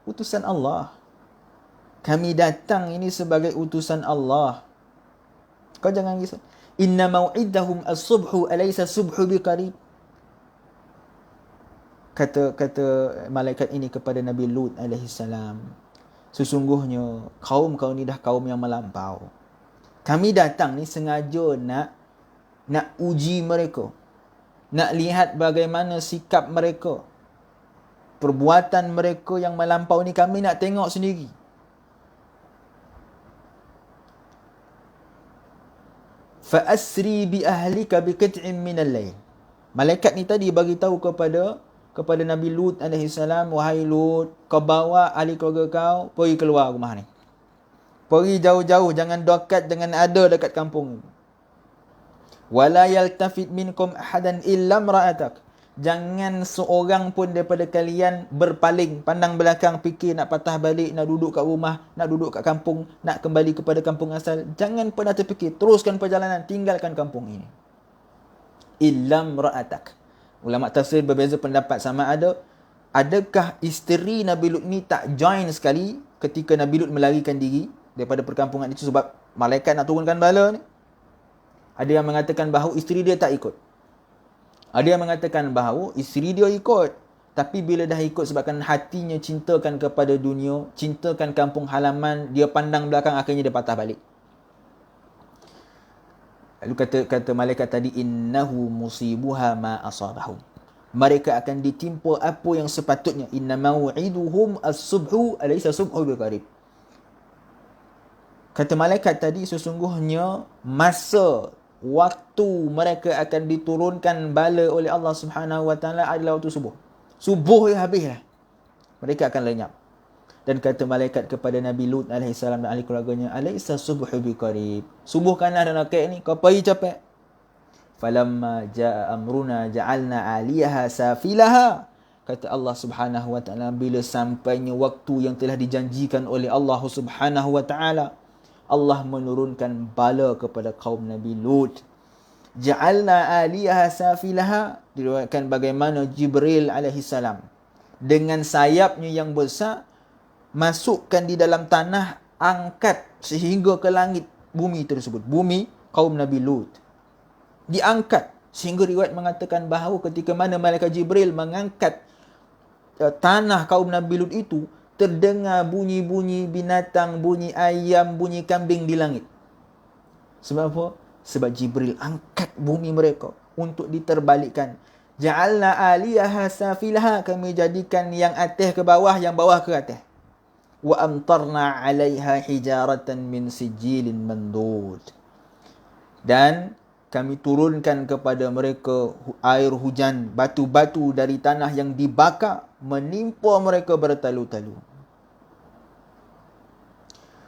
utusan Allah. Kami datang ini sebagai utusan Allah. Kau jangan risau. Inna mau'idahum as-subhu alaysa subhu biqarib. Kata malaikat ini kepada Nabi Lut alaihi salam, sesungguhnya kaum kau ni dah kaum yang melampau. Kami datang ni sengaja nak uji mereka. Nak lihat bagaimana sikap mereka. Perbuatan mereka yang melampau ni kami nak tengok sendiri. Fa'asri bi ahlika bi qit'in min al-lail. Malaikat ni tadi bagi tahu kepada Nabi Lut alaihi salam, wahai Lut, kau bawa ahli keluarga kau pergi keluar rumah ni. Pergi jauh-jauh, jangan dekat, jangan ada dekat kampung. Wala yaltafit minkum ahadan illa imra'atak. Jangan seorang pun daripada kalian berpaling, pandang belakang, fikir nak patah balik, nak duduk kat rumah, nak duduk kat kampung, nak kembali kepada kampung asal. Jangan pernah terfikir. Teruskan perjalanan, tinggalkan kampung ini. Illam ra'atak. Ulama tafsir berbeza pendapat sama ada, adakah isteri Nabi Lut ni tak join sekali ketika Nabi Lut melarikan diri daripada perkampungan itu sebab malaikat nak turunkan bala ni. Ada yang mengatakan bahawa isteri dia tak ikut. Ada yang mengatakan bahawa isteri dia ikut. Tapi bila dah ikut sebabkan hatinya cintakan kepada dunia, cintakan kampung halaman, dia pandang belakang, akhirnya dia patah balik. Lalu kata malaikat tadi, innahu musibuha ma asabahum. Mereka akan ditimpa apa yang sepatutnya. Inna mau'iduhum as-subhu alaysa subhu biqarib. Kata malaikat tadi, sesungguhnya masa waktu mereka akan diturunkan bala oleh Allah Subhanahu Wa Taala adalah waktu subuh. Subuh ya habislah. Mereka akan lenyap. Dan kata malaikat kepada Nabi Lut alaihi salam dan ahli keluarganya, alaysa subhu biqarib. Subuh kanan dan akik ni kau pergi cepat. Falamma jaa amruna ja'alna 'aliyaha safilaha. Kata Allah Subhanahu Wa Taala, bila sampainya waktu yang telah dijanjikan oleh Allah Subhanahu Wa Taala, Allah menurunkan bala kepada kaum Nabi Lut. Ja'alna 'aliyaha safilaha. Diriwayatkan bagaimana Jibril alaihi salam dengan sayapnya yang besar masukkan di dalam tanah, angkat sehingga ke langit bumi tersebut. Bumi kaum Nabi Lut diangkat sehingga riwayat mengatakan bahawa ketika mana malaikat Jibril mengangkat tanah kaum Nabi Lut itu, terdengar bunyi-bunyi binatang, bunyi ayam, bunyi kambing di langit. Sebab apa? Sebab Jibril angkat bumi mereka untuk diterbalikkan. Ja'alna 'aliyaha safilaha. Kami jadikan yang atas ke bawah, yang bawah ke atas. Wa amtarna 'alaiha hijaratan min sijilin mandud. Dan kami turunkan kepada mereka air hujan, batu-batu dari tanah yang dibakar, menimpa mereka bertalu-talu.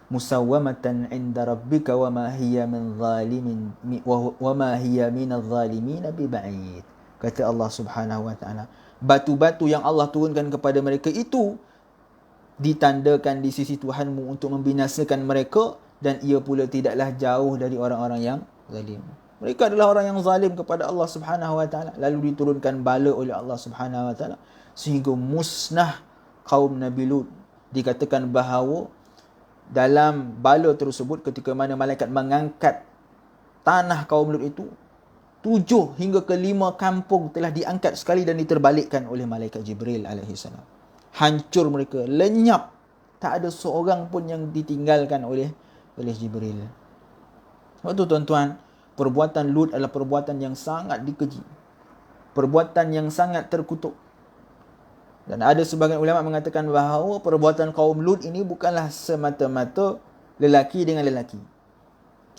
Musawwamatan 'inda rabbika wa ma hiya min zalimin wa ma hiya min adh-dhalimin biba'id. Kata Allah Subhanahu Wa Taala, batu-batu yang Allah turunkan kepada mereka itu ditandakan di sisi Tuhanmu untuk membinasakan mereka, dan ia pula tidaklah jauh dari orang-orang yang zalim. Mereka adalah orang yang zalim kepada Allah Subhanahu Wa Taala, lalu diturunkan bala oleh Allah Subhanahu Wa Taala sehingga musnah kaum Nabi Lut. Dikatakan bahawa dalam bala tersebut, ketika mana malaikat mengangkat tanah kaum Lut itu, 7 hingga ke 5 kampung telah diangkat sekali dan diterbalikkan oleh malaikat Jibril alaihi salam. Hancur mereka, lenyap. Tak ada seorang pun yang ditinggalkan oleh Jibril. Sebab tu tuan-tuan, perbuatan Lut adalah perbuatan yang sangat dikeji. Perbuatan yang sangat terkutuk. Dan ada sebahagian ulama mengatakan bahawa perbuatan kaum Lut ini bukanlah semata-mata lelaki dengan lelaki.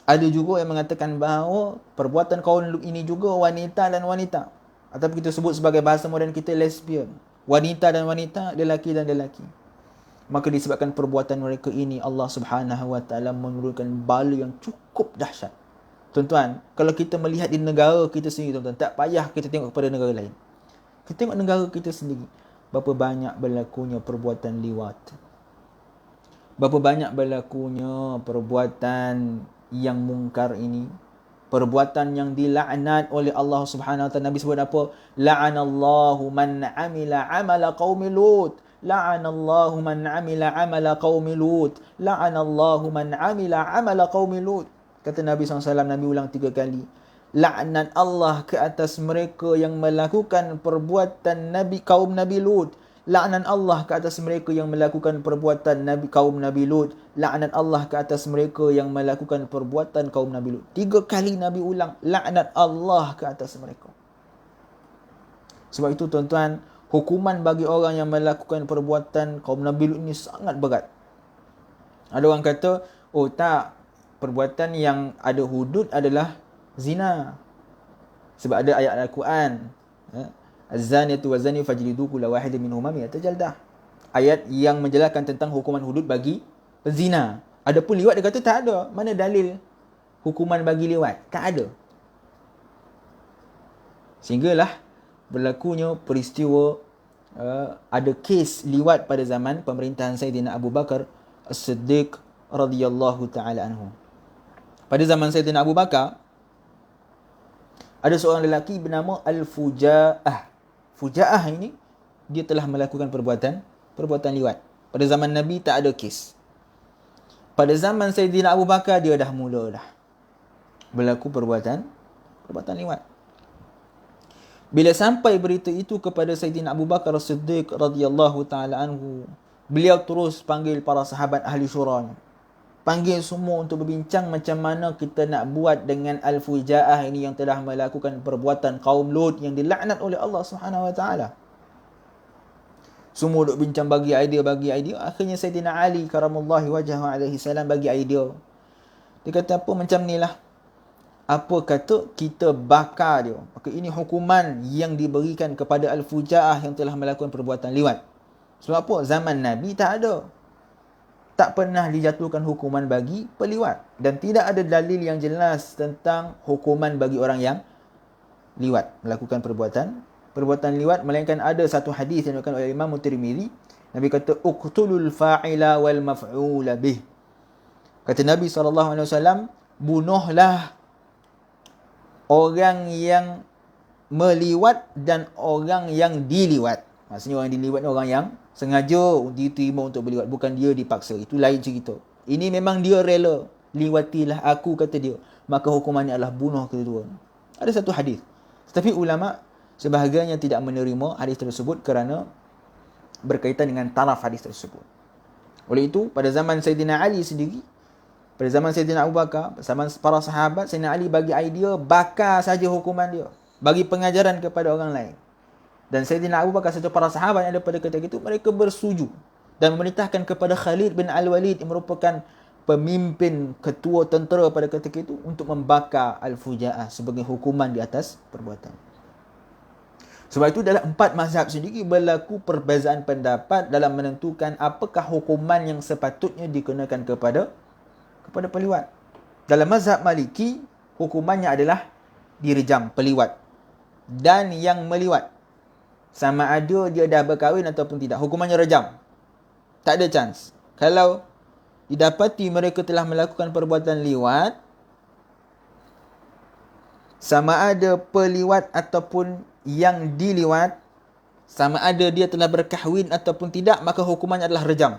Ada juga yang mengatakan bahawa perbuatan kaum Lut ini juga wanita dan wanita. Atau kita sebut sebagai bahasa moden kita lesbian. Wanita dan wanita, lelaki dan lelaki. Maka disebabkan perbuatan mereka ini, Allah Subhanahu Wa Taala menurunkan bala yang cukup dahsyat. Tuan-tuan, kalau kita melihat di negara kita sendiri, tuan-tuan, tak payah kita tengok kepada negara lain. Kita tengok negara kita sendiri. Berapa banyak berlakunya perbuatan liwat. Berapa banyak berlakunya perbuatan yang mungkar ini. Perbuatan yang dilaknat oleh Allah Subhanahu Wa Taala. Nabi sebut apa? La'anallahu man amila amala qaumi Lut. La'anallahu man amila amala qaumi Lut. La'anallahu man amila amala qaumi Lut. Kata Nabi SAW, Nabi ulang 3 kali. Laknat Allah ke atas mereka yang melakukan perbuatan kaum Nabi Lut. Laknat Allah ke atas mereka yang melakukan perbuatan kaum Nabi Lut. Laknat Allah ke atas mereka yang melakukan perbuatan kaum Nabi Lut. 3 kali Nabi ulang, laknat Allah ke atas mereka. Sebab itu tuan-tuan, hukuman bagi orang yang melakukan perbuatan kaum Nabi Lut ini sangat berat. Ada orang kata, oh tak, perbuatan yang ada hudud adalah zina. Sebab ada ayat Al-Quran, Az-zaniyatu waz-zani fajlidu kulla wahidin minhuma mi'ata jaldah. Ayat yang menjelaskan tentang hukuman hudud bagi pezina. Adapun liwat dia kata tak ada. Mana dalil hukuman bagi liwat? Tak ada. Sehinggalah berlakunya peristiwa ada kes liwat pada zaman pemerintahan Sayyidina Abu Bakar As-Siddiq radhiyallahu taala anhu. Pada zaman Sayyidina Abu Bakar ada seorang lelaki bernama Al-Fuja'ah. Fuja'ah ini dia telah melakukan perbuatan liwat. Pada zaman Nabi tak ada kes. Pada zaman Sayyidina Abu Bakar dia dah mula berlaku perbuatan liwat. Bila sampai berita itu kepada Sayyidina Abu Bakar As-Siddiq radhiyallahu taala anhu, beliau terus panggil para sahabat ahli syuranya. Panggil semua untuk berbincang macam mana kita nak buat dengan Al-Fuja'ah ini yang telah melakukan perbuatan kaum Lut yang dilaknat oleh Allah Subhanahu Wa Taala. Semua duk bincang bagi idea. Akhirnya Sayyidina Ali karamullahi wajhahu alaihi salam bagi idea. Dia kata apa macam ni lah. Apa kata kita bakar dia. Maka ini hukuman yang diberikan kepada Al-Fuja'ah yang telah melakukan perbuatan liwat. Sebab apa? Zaman Nabi tak ada. Tak pernah dijatuhkan hukuman bagi peliwat. Dan tidak ada dalil yang jelas tentang hukuman bagi orang yang liwat. Melakukan perbuatan liwat. Melainkan ada satu hadis yang dikatakan oleh Imam Tirmizi. Nabi kata, uqtulul fa'ila wal maf'ula bih. Kata Nabi SAW, bunuhlah orang yang meliwat dan orang yang diliwat. Maksudnya orang yang diliwat ni orang yang sengaja diterima untuk berliwat. Bukan dia dipaksa. Itu lain cerita. Ini memang dia rela. Liwatilah aku, kata dia. Maka hukumannya adalah bunuh kedua. Ada satu hadis. Tetapi ulama sebahagiannya tidak menerima hadis tersebut kerana berkaitan dengan taraf hadis tersebut. Oleh itu, pada zaman Sayyidina Ali sendiri, pada zaman Sayyidina Abu Bakar, zaman para sahabat, Sayyidina Ali bagi idea bakar saja hukuman dia. Bagi pengajaran kepada orang lain. Dan Sayyidina Abu Bakar serta para sahabat yang ada pada ketika itu, mereka bersetuju dan memerintahkan kepada Khalid bin Al-Walid yang merupakan pemimpin ketua tentera pada ketika itu untuk membakar Al-Fuja'ah sebagai hukuman di atas perbuatan. Sebab itu dalam 4 mazhab sendiri berlaku perbezaan pendapat dalam menentukan apakah hukuman yang sepatutnya dikenakan kepada peliwat. Dalam mazhab Maliki, hukumannya adalah direjam peliwat dan yang meliwat. Sama ada dia dah berkahwin ataupun tidak. Hukumannya rejam. Tak ada chance. Kalau didapati mereka telah melakukan perbuatan liwat, sama ada peliwat ataupun yang diliwat, sama ada dia telah berkahwin ataupun tidak, maka hukumannya adalah rejam.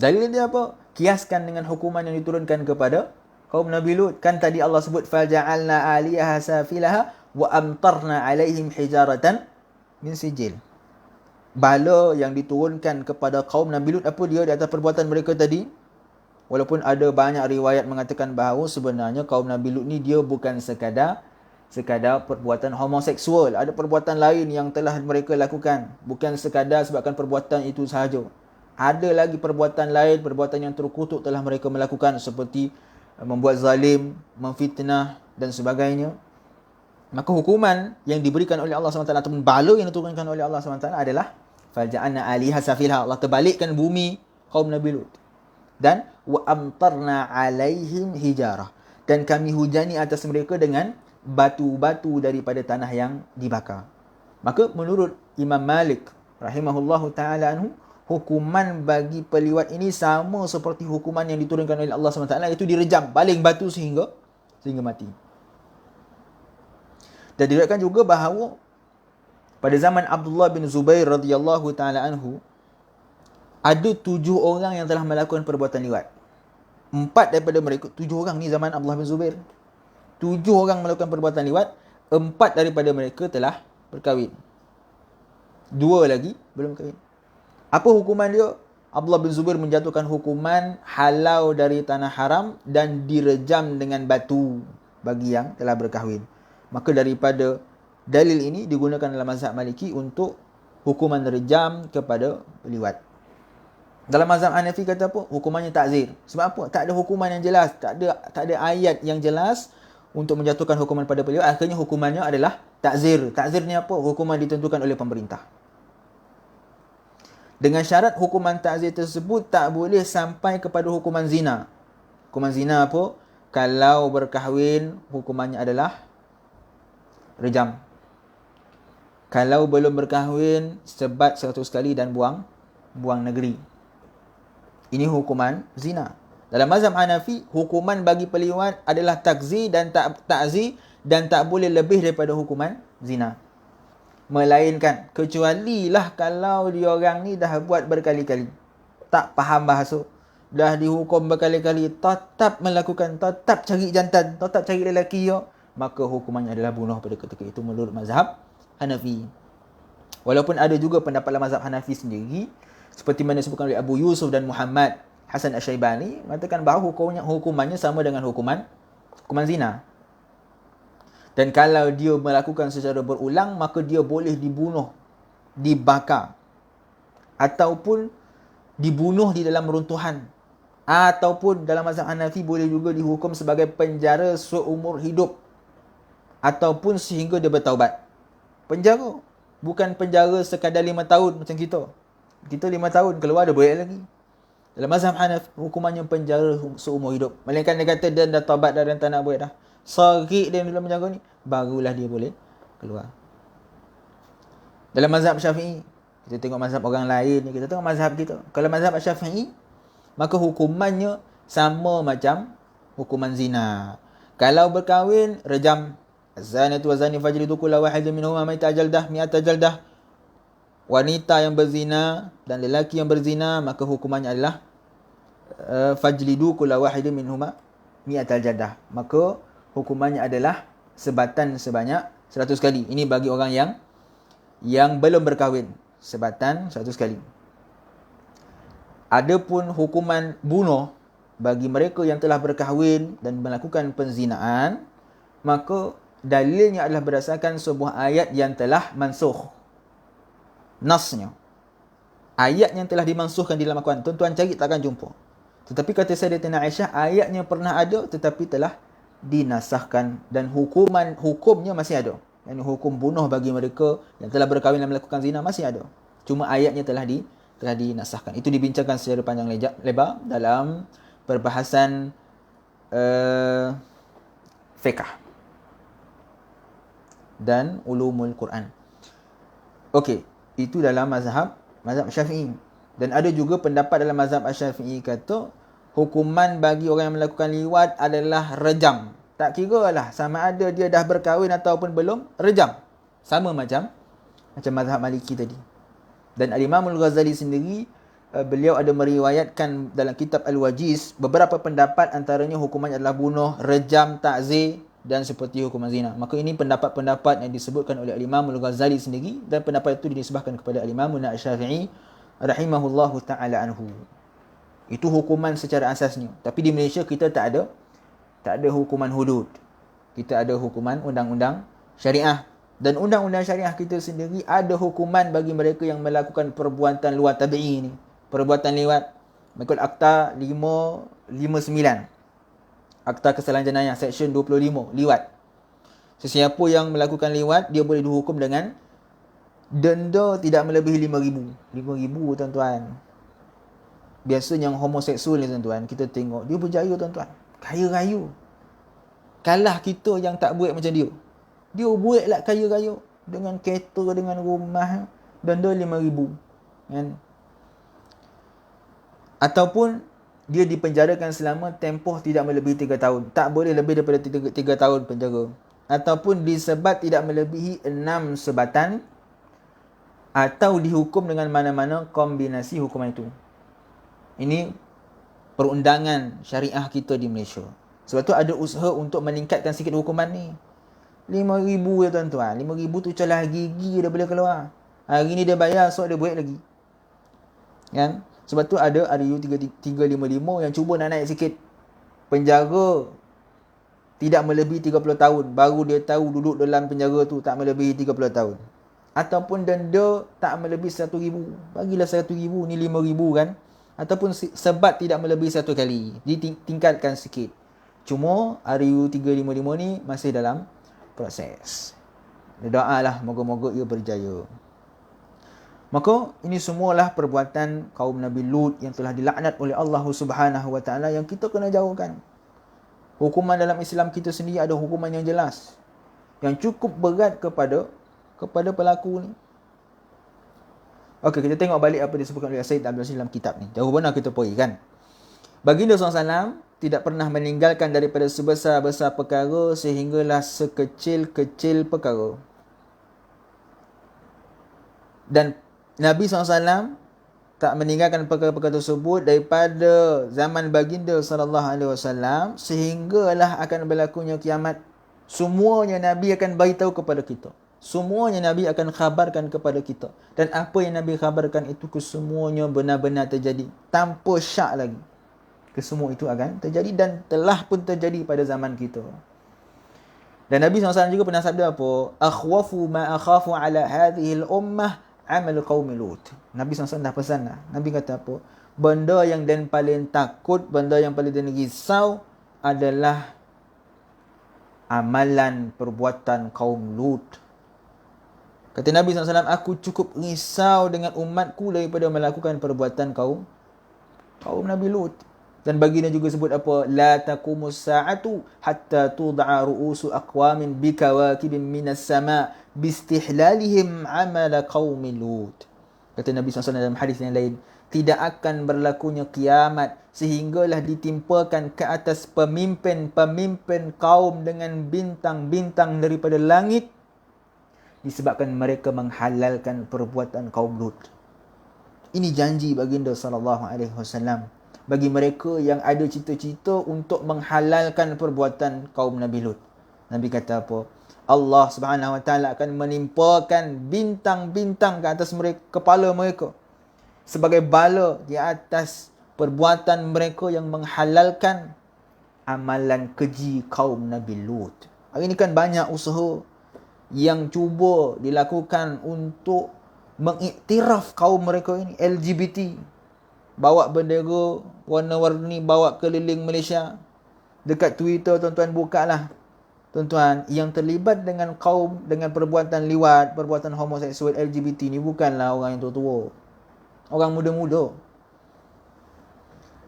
Dalil dia apa? Kiaskan dengan hukuman yang diturunkan kepada kaum Nabi Lut. Kan tadi Allah sebut, فَجَعَلْنَا عَلِيَهَا سَافِلَهَا وَأَمْطَرْنَا عَلَيْهِمْ حِجَارَةً مِنْ سِجِّلٍ. Bala yang diturunkan kepada kaum Nabi Lut, apa dia di atas perbuatan mereka tadi? Walaupun ada banyak riwayat mengatakan bahawa sebenarnya kaum Nabi Lut ni dia bukan sekadar perbuatan homoseksual. Ada perbuatan lain yang telah mereka lakukan. Bukan sekadar sebabkan perbuatan itu sahaja. Ada lagi perbuatan lain, perbuatan yang terkutuk telah mereka melakukan, seperti membuat zalim, memfitnah dan sebagainya. Maka hukuman yang diberikan oleh Allah SWT ataupun bala yang diturunkan oleh Allah SWT adalah فَجَعَلْنَا عَلِيهَا سَافِلَهَا. Allah terbalikkan bumi kaum Nabi Lut. Dan وَأَمْطَرْنَا عَلَيْهِمْ hijarah. Dan kami hujani atas mereka dengan batu-batu daripada tanah yang dibakar. Maka menurut Imam Malik rahimahullahu ta'ala anhu, hukuman bagi peliwat ini sama seperti hukuman yang diturunkan oleh Allah SWT, iaitu direjam, baling batu sehingga mati. Dan diriwayatkan juga bahawa pada zaman Abdullah bin Zubair radhiyallahu ta'ala anhu, ada 7 orang yang telah melakukan perbuatan liwat. 4 daripada mereka, 7 orang ni zaman Abdullah bin Zubair. 7 orang melakukan perbuatan liwat, 4 daripada mereka telah berkahwin. 2 lagi belum kahwin. Apa hukuman dia? Abdullah bin Zubair menjatuhkan hukuman halau dari tanah haram dan direjam dengan batu bagi yang telah berkahwin. Maka daripada dalil ini digunakan dalam mazhab Maliki untuk hukuman rejam kepada peliwat. Dalam mazhab Hanafi kata apa? Hukumannya takzir. Sebab apa? Tak ada hukuman yang jelas, tak ada ayat yang jelas untuk menjatuhkan hukuman pada peliwat. Akhirnya hukumannya adalah takzir. Takzir ni apa? Hukuman ditentukan oleh pemerintah. Dengan syarat hukuman takzir tersebut tak boleh sampai kepada hukuman zina. Hukuman zina apa? Kalau berkahwin, hukumannya adalah rejam. Kalau belum berkahwin, sebat 100 kali dan buang negeri. Ini hukuman zina. Dalam mazhab Hanafi, hukuman bagi peliwat adalah takzir dan ta'zir dan tak boleh lebih daripada hukuman zina. Melainkan, kecualilah kalau diorang ni dah buat berkali-kali. Tak faham bahasa. Dah dihukum berkali-kali, tetap melakukan, tetap cari jantan, tetap cari lelaki, maka hukumannya adalah bunuh pada ketika itu menurut mazhab Hanafi. Walaupun ada juga pendapat dalam mazhab Hanafi sendiri, seperti mana disebutkan oleh Abu Yusuf dan Muhammad Hasan Asy-Syaibani, mengatakan bahawa hukumannya sama dengan hukuman zina. Dan kalau dia melakukan secara berulang, maka dia boleh dibunuh, dibakar, ataupun dibunuh di dalam runtuhan, ataupun dalam mazhab Hanafi boleh juga dihukum sebagai penjara seumur hidup, ataupun sehingga dia bertaubat. Penjara, bukan penjara sekadar 5 tahun macam kita. Kita 5 tahun, keluar dia boleh lagi. Dalam mazhab Hanafi, hukumannya penjara seumur hidup. Melainkan dia kata dia dah taubat dah dan tak nak buat dah, sarik dia dalam penjara ni, barulah dia boleh keluar. Dalam mazhab Syafi'i, kita tengok mazhab orang lain, kita tengok mazhab kita. Kalau mazhab Syafi'i, maka hukumannya sama macam hukuman zina. Kalau berkahwin, rejam. Az-zanatu wa-zani fajlidu kulla wahidin minhuma mi'ata jaldah. Wanita yang berzina dan lelaki yang berzina, maka hukumannya adalah fajlidu kulla wahidin minhuma mi'ata jaldah. Maka hukumannya adalah sebatan sebanyak 100 kali. Ini bagi orang yang belum berkahwin, sebatan 100 kali. Adapun hukuman bunuh bagi mereka yang telah berkahwin dan melakukan penzinaan, maka dalilnya adalah berdasarkan sebuah ayat yang telah mansukh. Nasnya. Ayat yang telah dimansuhkan di dalam Al-Quran. Tuan-tuan cari takkan jumpa. Tetapi kata Sayyidatina Aisyah, ayatnya pernah ada tetapi telah dinasahkan dan hukumnya masih ada. Yang hukum bunuh bagi mereka yang telah berkahwin dan melakukan zina masih ada. Cuma ayatnya telah dinasahkan. Itu dibincangkan secara panjang lebar dalam perbahasan fiqh dan ulumul Quran. Okey, itu dalam mazhab Syafi'i. Dan ada juga pendapat dalam mazhab Syafi'i kata hukuman bagi orang yang melakukan liwat adalah rejam. Tak kira lah sama ada dia dah berkahwin ataupun belum, rejam. Sama macam mazhab Maliki tadi. Dan Al-Imam Al-Ghazali sendiri, beliau ada meriwayatkan dalam kitab Al-Wajiz beberapa pendapat, antaranya hukumannya adalah bunuh, rejam, ta'zir dan seperti hukuman zina. Maka ini pendapat-pendapat yang disebutkan oleh Al-Imam Al-Ghazali sendiri, dan pendapat itu dinisbahkan kepada Al-Imam Asy-Syafi'i rahimahullahu ta'ala anhu. Itu hukuman secara asasnya. Tapi di Malaysia kita tak ada hukuman hudud. Kita ada hukuman undang-undang syariah. Dan undang-undang syariah kita sendiri ada hukuman bagi mereka yang melakukan perbuatan luar tabi'i ni. Perbuatan liwat. Mengikut Akta 559. Akta Kesalahan Jenayah Seksyen 25. Liwat. Sesiapa yang melakukan liwat, dia boleh dihukum dengan denda tidak melebihi 5,000. 5,000 tuan-tuan. Biasanya yang homoseksual ni tuan-tuan, kita tengok dia berjaya tuan-tuan. Kaya raya. Kalah kita yang tak buat macam dia. Dia buat lah kaya raya. dengan kereta, dengan rumah, denda 5,000 kan. Ataupun dia dipenjarakan selama tempoh tidak melebihi 3 tahun. Tak boleh lebih daripada 3 tahun penjara. Ataupun disebat tidak melebihi 6 sebatan, atau dihukum dengan mana-mana kombinasi hukuman itu. Ini perundangan syariah kita di Malaysia. Sebab tu ada usaha untuk meningkatkan sikit hukuman ni. 5,000 ya tuan-tuan. 5,000 tu celah gigi dah boleh keluar. Hari ni dia bayar, esok dia break lagi. Kan? Sebab tu ada RU 355 yang cuba nak naik sikit. Penjara tidak melebihi 30 tahun. Baru dia tahu duduk dalam penjara tu tak melebihi 30 tahun. Ataupun denda tak melebihi 100,000. Bagilah 100,000, ni 5,000 kan. Ataupun sebat tidak melebihi 1 kali. Ditingkatkan sikit. Cuma RU 355 ni masih dalam proses. Doalah moga-moga ia berjaya. Maka ini semualah perbuatan kaum Nabi Lut yang telah dilaknat oleh Allah Subhanahu Wa Taala yang kita kena jauhkan. Hukuman dalam Islam kita sendiri ada hukuman yang jelas, yang cukup berat kepada pelaku ni. Okey, kita tengok balik apa disebutkan oleh Sayyid Abdul Aziz dalam kitab ni. Jauh benar kita pergi kan. Baginda SAW tidak pernah meninggalkan daripada sebesar-besar perkara sehinggalah sekecil-kecil perkara. Dan Nabi SAW tak meninggalkan perkara-perkara tersebut daripada zaman baginda SAW sehinggalah akan berlakunya kiamat. Semuanya Nabi akan beritahu kepada kita. Semuanya Nabi akan khabarkan kepada kita. Dan apa yang Nabi khabarkan itu kesemuanya benar-benar terjadi. Tanpa syak lagi. Kesemua itu akan terjadi dan telah pun terjadi pada zaman kita. Dan Nabi SAW juga pernah sabda apa? Akhwafu ma akhafu ala hadhihi al-ummah amal qaumi Lut. Nabi SAW dah pesan lah. Nabi kata apa? Benda yang dan paling takut, benda yang paling dan risau adalah amalan perbuatan kaum Lut. Kata Nabi SAW, aku cukup risau dengan umatku daripada melakukan perbuatan kaum Nabi Lut. Dan baginda juga sebut apa? La taqumus sa'atu hatta tud'a ru'usu aqwamin bikawakibin minas sama' bistihlalihim amala qaumi Lut. Kata Nabi SAW dalam hadis yang lain, tidak akan berlakunya kiamat sehinggalah ditimpakan ke atas pemimpin-pemimpin kaum dengan bintang-bintang daripada langit disebabkan mereka menghalalkan perbuatan kaum Lut. Ini janji baginda SAW bagi mereka yang ada cita-cita untuk menghalalkan perbuatan kaum Nabi Lut. Nabi kata apa? Allah Subhanahu Wa Taala akan menimpakan bintang-bintang ke atas mereka, kepala mereka sebagai bala di atas perbuatan mereka yang menghalalkan amalan keji kaum Nabi Lut. Hari ini kan banyak usaha yang cuba dilakukan untuk mengiktiraf kaum mereka ini, LGBT. Bawa bendera warna-warni, bawa keliling Malaysia. Dekat Twitter tuan-tuan buka lah. Tuan-tuan, yang terlibat dengan kaum, dengan perbuatan liwat, perbuatan homoseksual, LGBT ni bukanlah orang yang tua-tua. Orang muda-muda.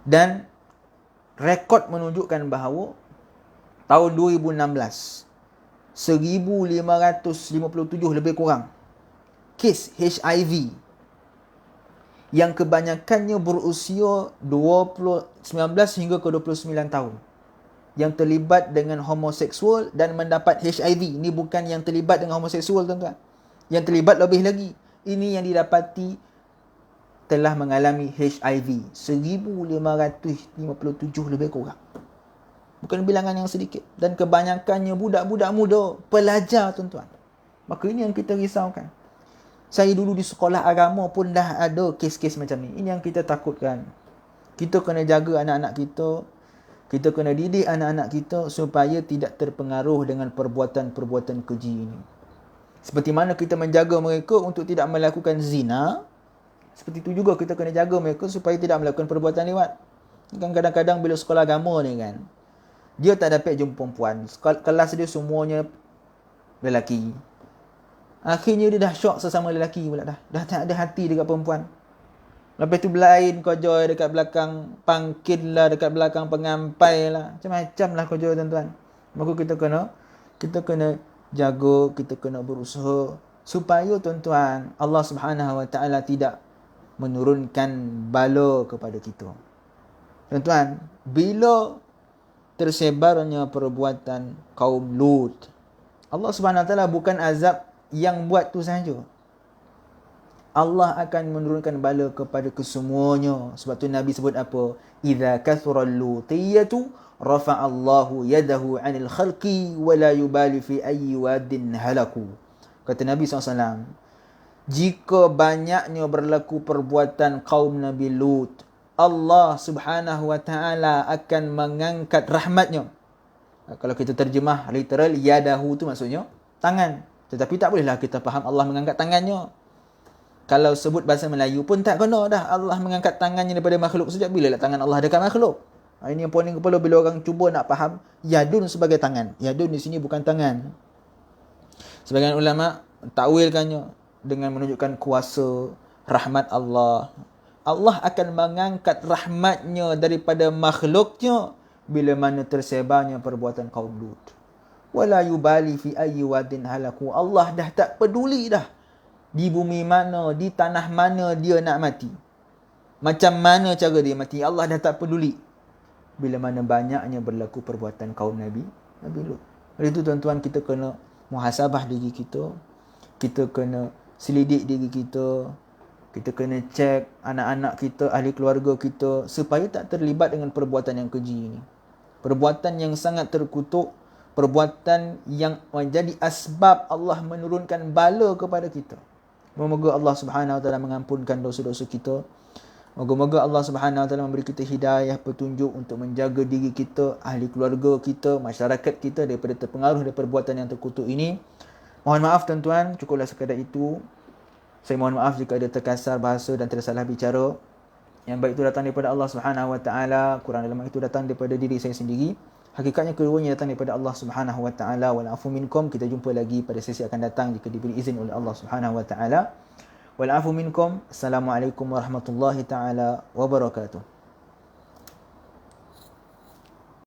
Dan rekod menunjukkan bahawa tahun 2016, 1,557 lebih kurang kes HIV yang kebanyakannya berusia 19 hingga ke 29 tahun yang terlibat dengan homoseksual dan mendapat HIV. Ini bukan yang terlibat dengan homoseksual tuan-tuan. Yang terlibat lebih lagi. Ini yang didapati telah mengalami HIV. 1,557 lebih kurang. Bukan bilangan yang sedikit. Dan kebanyakannya budak-budak muda, pelajar tuan-tuan. Maka ini yang kita risaukan. Saya dulu di sekolah agama pun dah ada kes-kes macam ni. Ini yang kita takutkan. Kita kena jaga anak-anak kita. Kita kena didik anak-anak kita supaya tidak terpengaruh dengan perbuatan-perbuatan keji ini. Seperti mana kita menjaga mereka untuk tidak melakukan zina, seperti itu juga kita kena jaga mereka supaya tidak melakukan perbuatan lewat. Kan kadang-kadang bila sekolah agama ni kan, dia tak dapat jumpa perempuan. Kelas dia semuanya lelaki. Akhirnya dia dah syok sesama lelaki pula dah. Dah tak ada hati dekat perempuan. Lepas tu berlain kojoy dekat belakang pangkil lah, dekat belakang pengampai lah. Macam-macam lah kojoy tuan-tuan. Maka kita kena jaga, kita kena berusaha supaya tuan-tuan Allah Subhanahu Wa Taala tidak menurunkan bala kepada kita. Tuan-tuan, bila tersebarnya perbuatan kaum Lut, Allah Subhanahu Wa Taala bukan azab yang buat tu sahaja. Allah akan menurunkan bala kepada kesemuanya. Sebab tu Nabi sebut apa? Idza kathural lutiyatu rafa'allahu yadahu 'anil khalqi wa la yubali fi ayyi wadin halaku. Kata Nabi SAW, jika banyaknya berlaku perbuatan kaum Nabi Lut, Allah Subhanahu Wa Taala akan mengangkat rahmatnya. Kalau kita terjemah literal, yadahu tu maksudnya tangan. Tetapi tak bolehlah kita faham Allah mengangkat tangannya. Kalau sebut bahasa Melayu pun tak kena dah. Allah mengangkat tangannya daripada makhluk. Sejak bila lah tangan Allah dekat makhluk? Ini yang poning kepala bila orang cuba nak faham yadun sebagai tangan. Yadun di sini bukan tangan. Sebagian ulama takwilkannya dengan menunjukkan kuasa rahmat Allah. Allah akan mengangkat rahmatnya daripada makhluknya bila mana tersebarnya perbuatan kaum Lut. Wala yubali fi ayyi wadin halaku. Allah dah tak peduli dah di bumi mana, di tanah mana dia nak mati. Macam mana cara dia mati, Allah dah tak peduli. Bila mana banyaknya berlaku perbuatan kaum Nabi Lut. Oleh itu tuan-tuan, kita kena muhasabah diri kita. Kita kena selidik diri kita. Kita kena cek anak-anak kita, ahli keluarga kita, supaya tak terlibat dengan perbuatan yang keji ini. Perbuatan yang sangat terkutuk, perbuatan yang menjadi asbab Allah menurunkan bala kepada kita. Moga-moga Allah Subhanahu Wa Taala mengampunkan dosa-dosa kita. Moga-moga Allah Subhanahu Wa Taala memberi kita hidayah, petunjuk untuk menjaga diri kita, ahli keluarga kita, masyarakat kita daripada terpengaruh dari perbuatan yang terkutuk ini. Mohon maaf tuan-tuan, cukuplah sekadar itu. Saya mohon maaf jika ada terkasar bahasa dan tersalah bicara. Yang baik itu datang daripada Allah Subhanahu Wa Taala, kurang dalam itu datang daripada diri saya sendiri. Hakikatnya keduanya datang daripada Allah Subhanahu Wa Taala. Wal afu minkum. Kita jumpa lagi pada sesi akan datang jika diberi izin oleh Allah Subhanahu Wa Taala. Wal afu minkum. Assalamualaikum warahmatullahi taala wabarakatuh.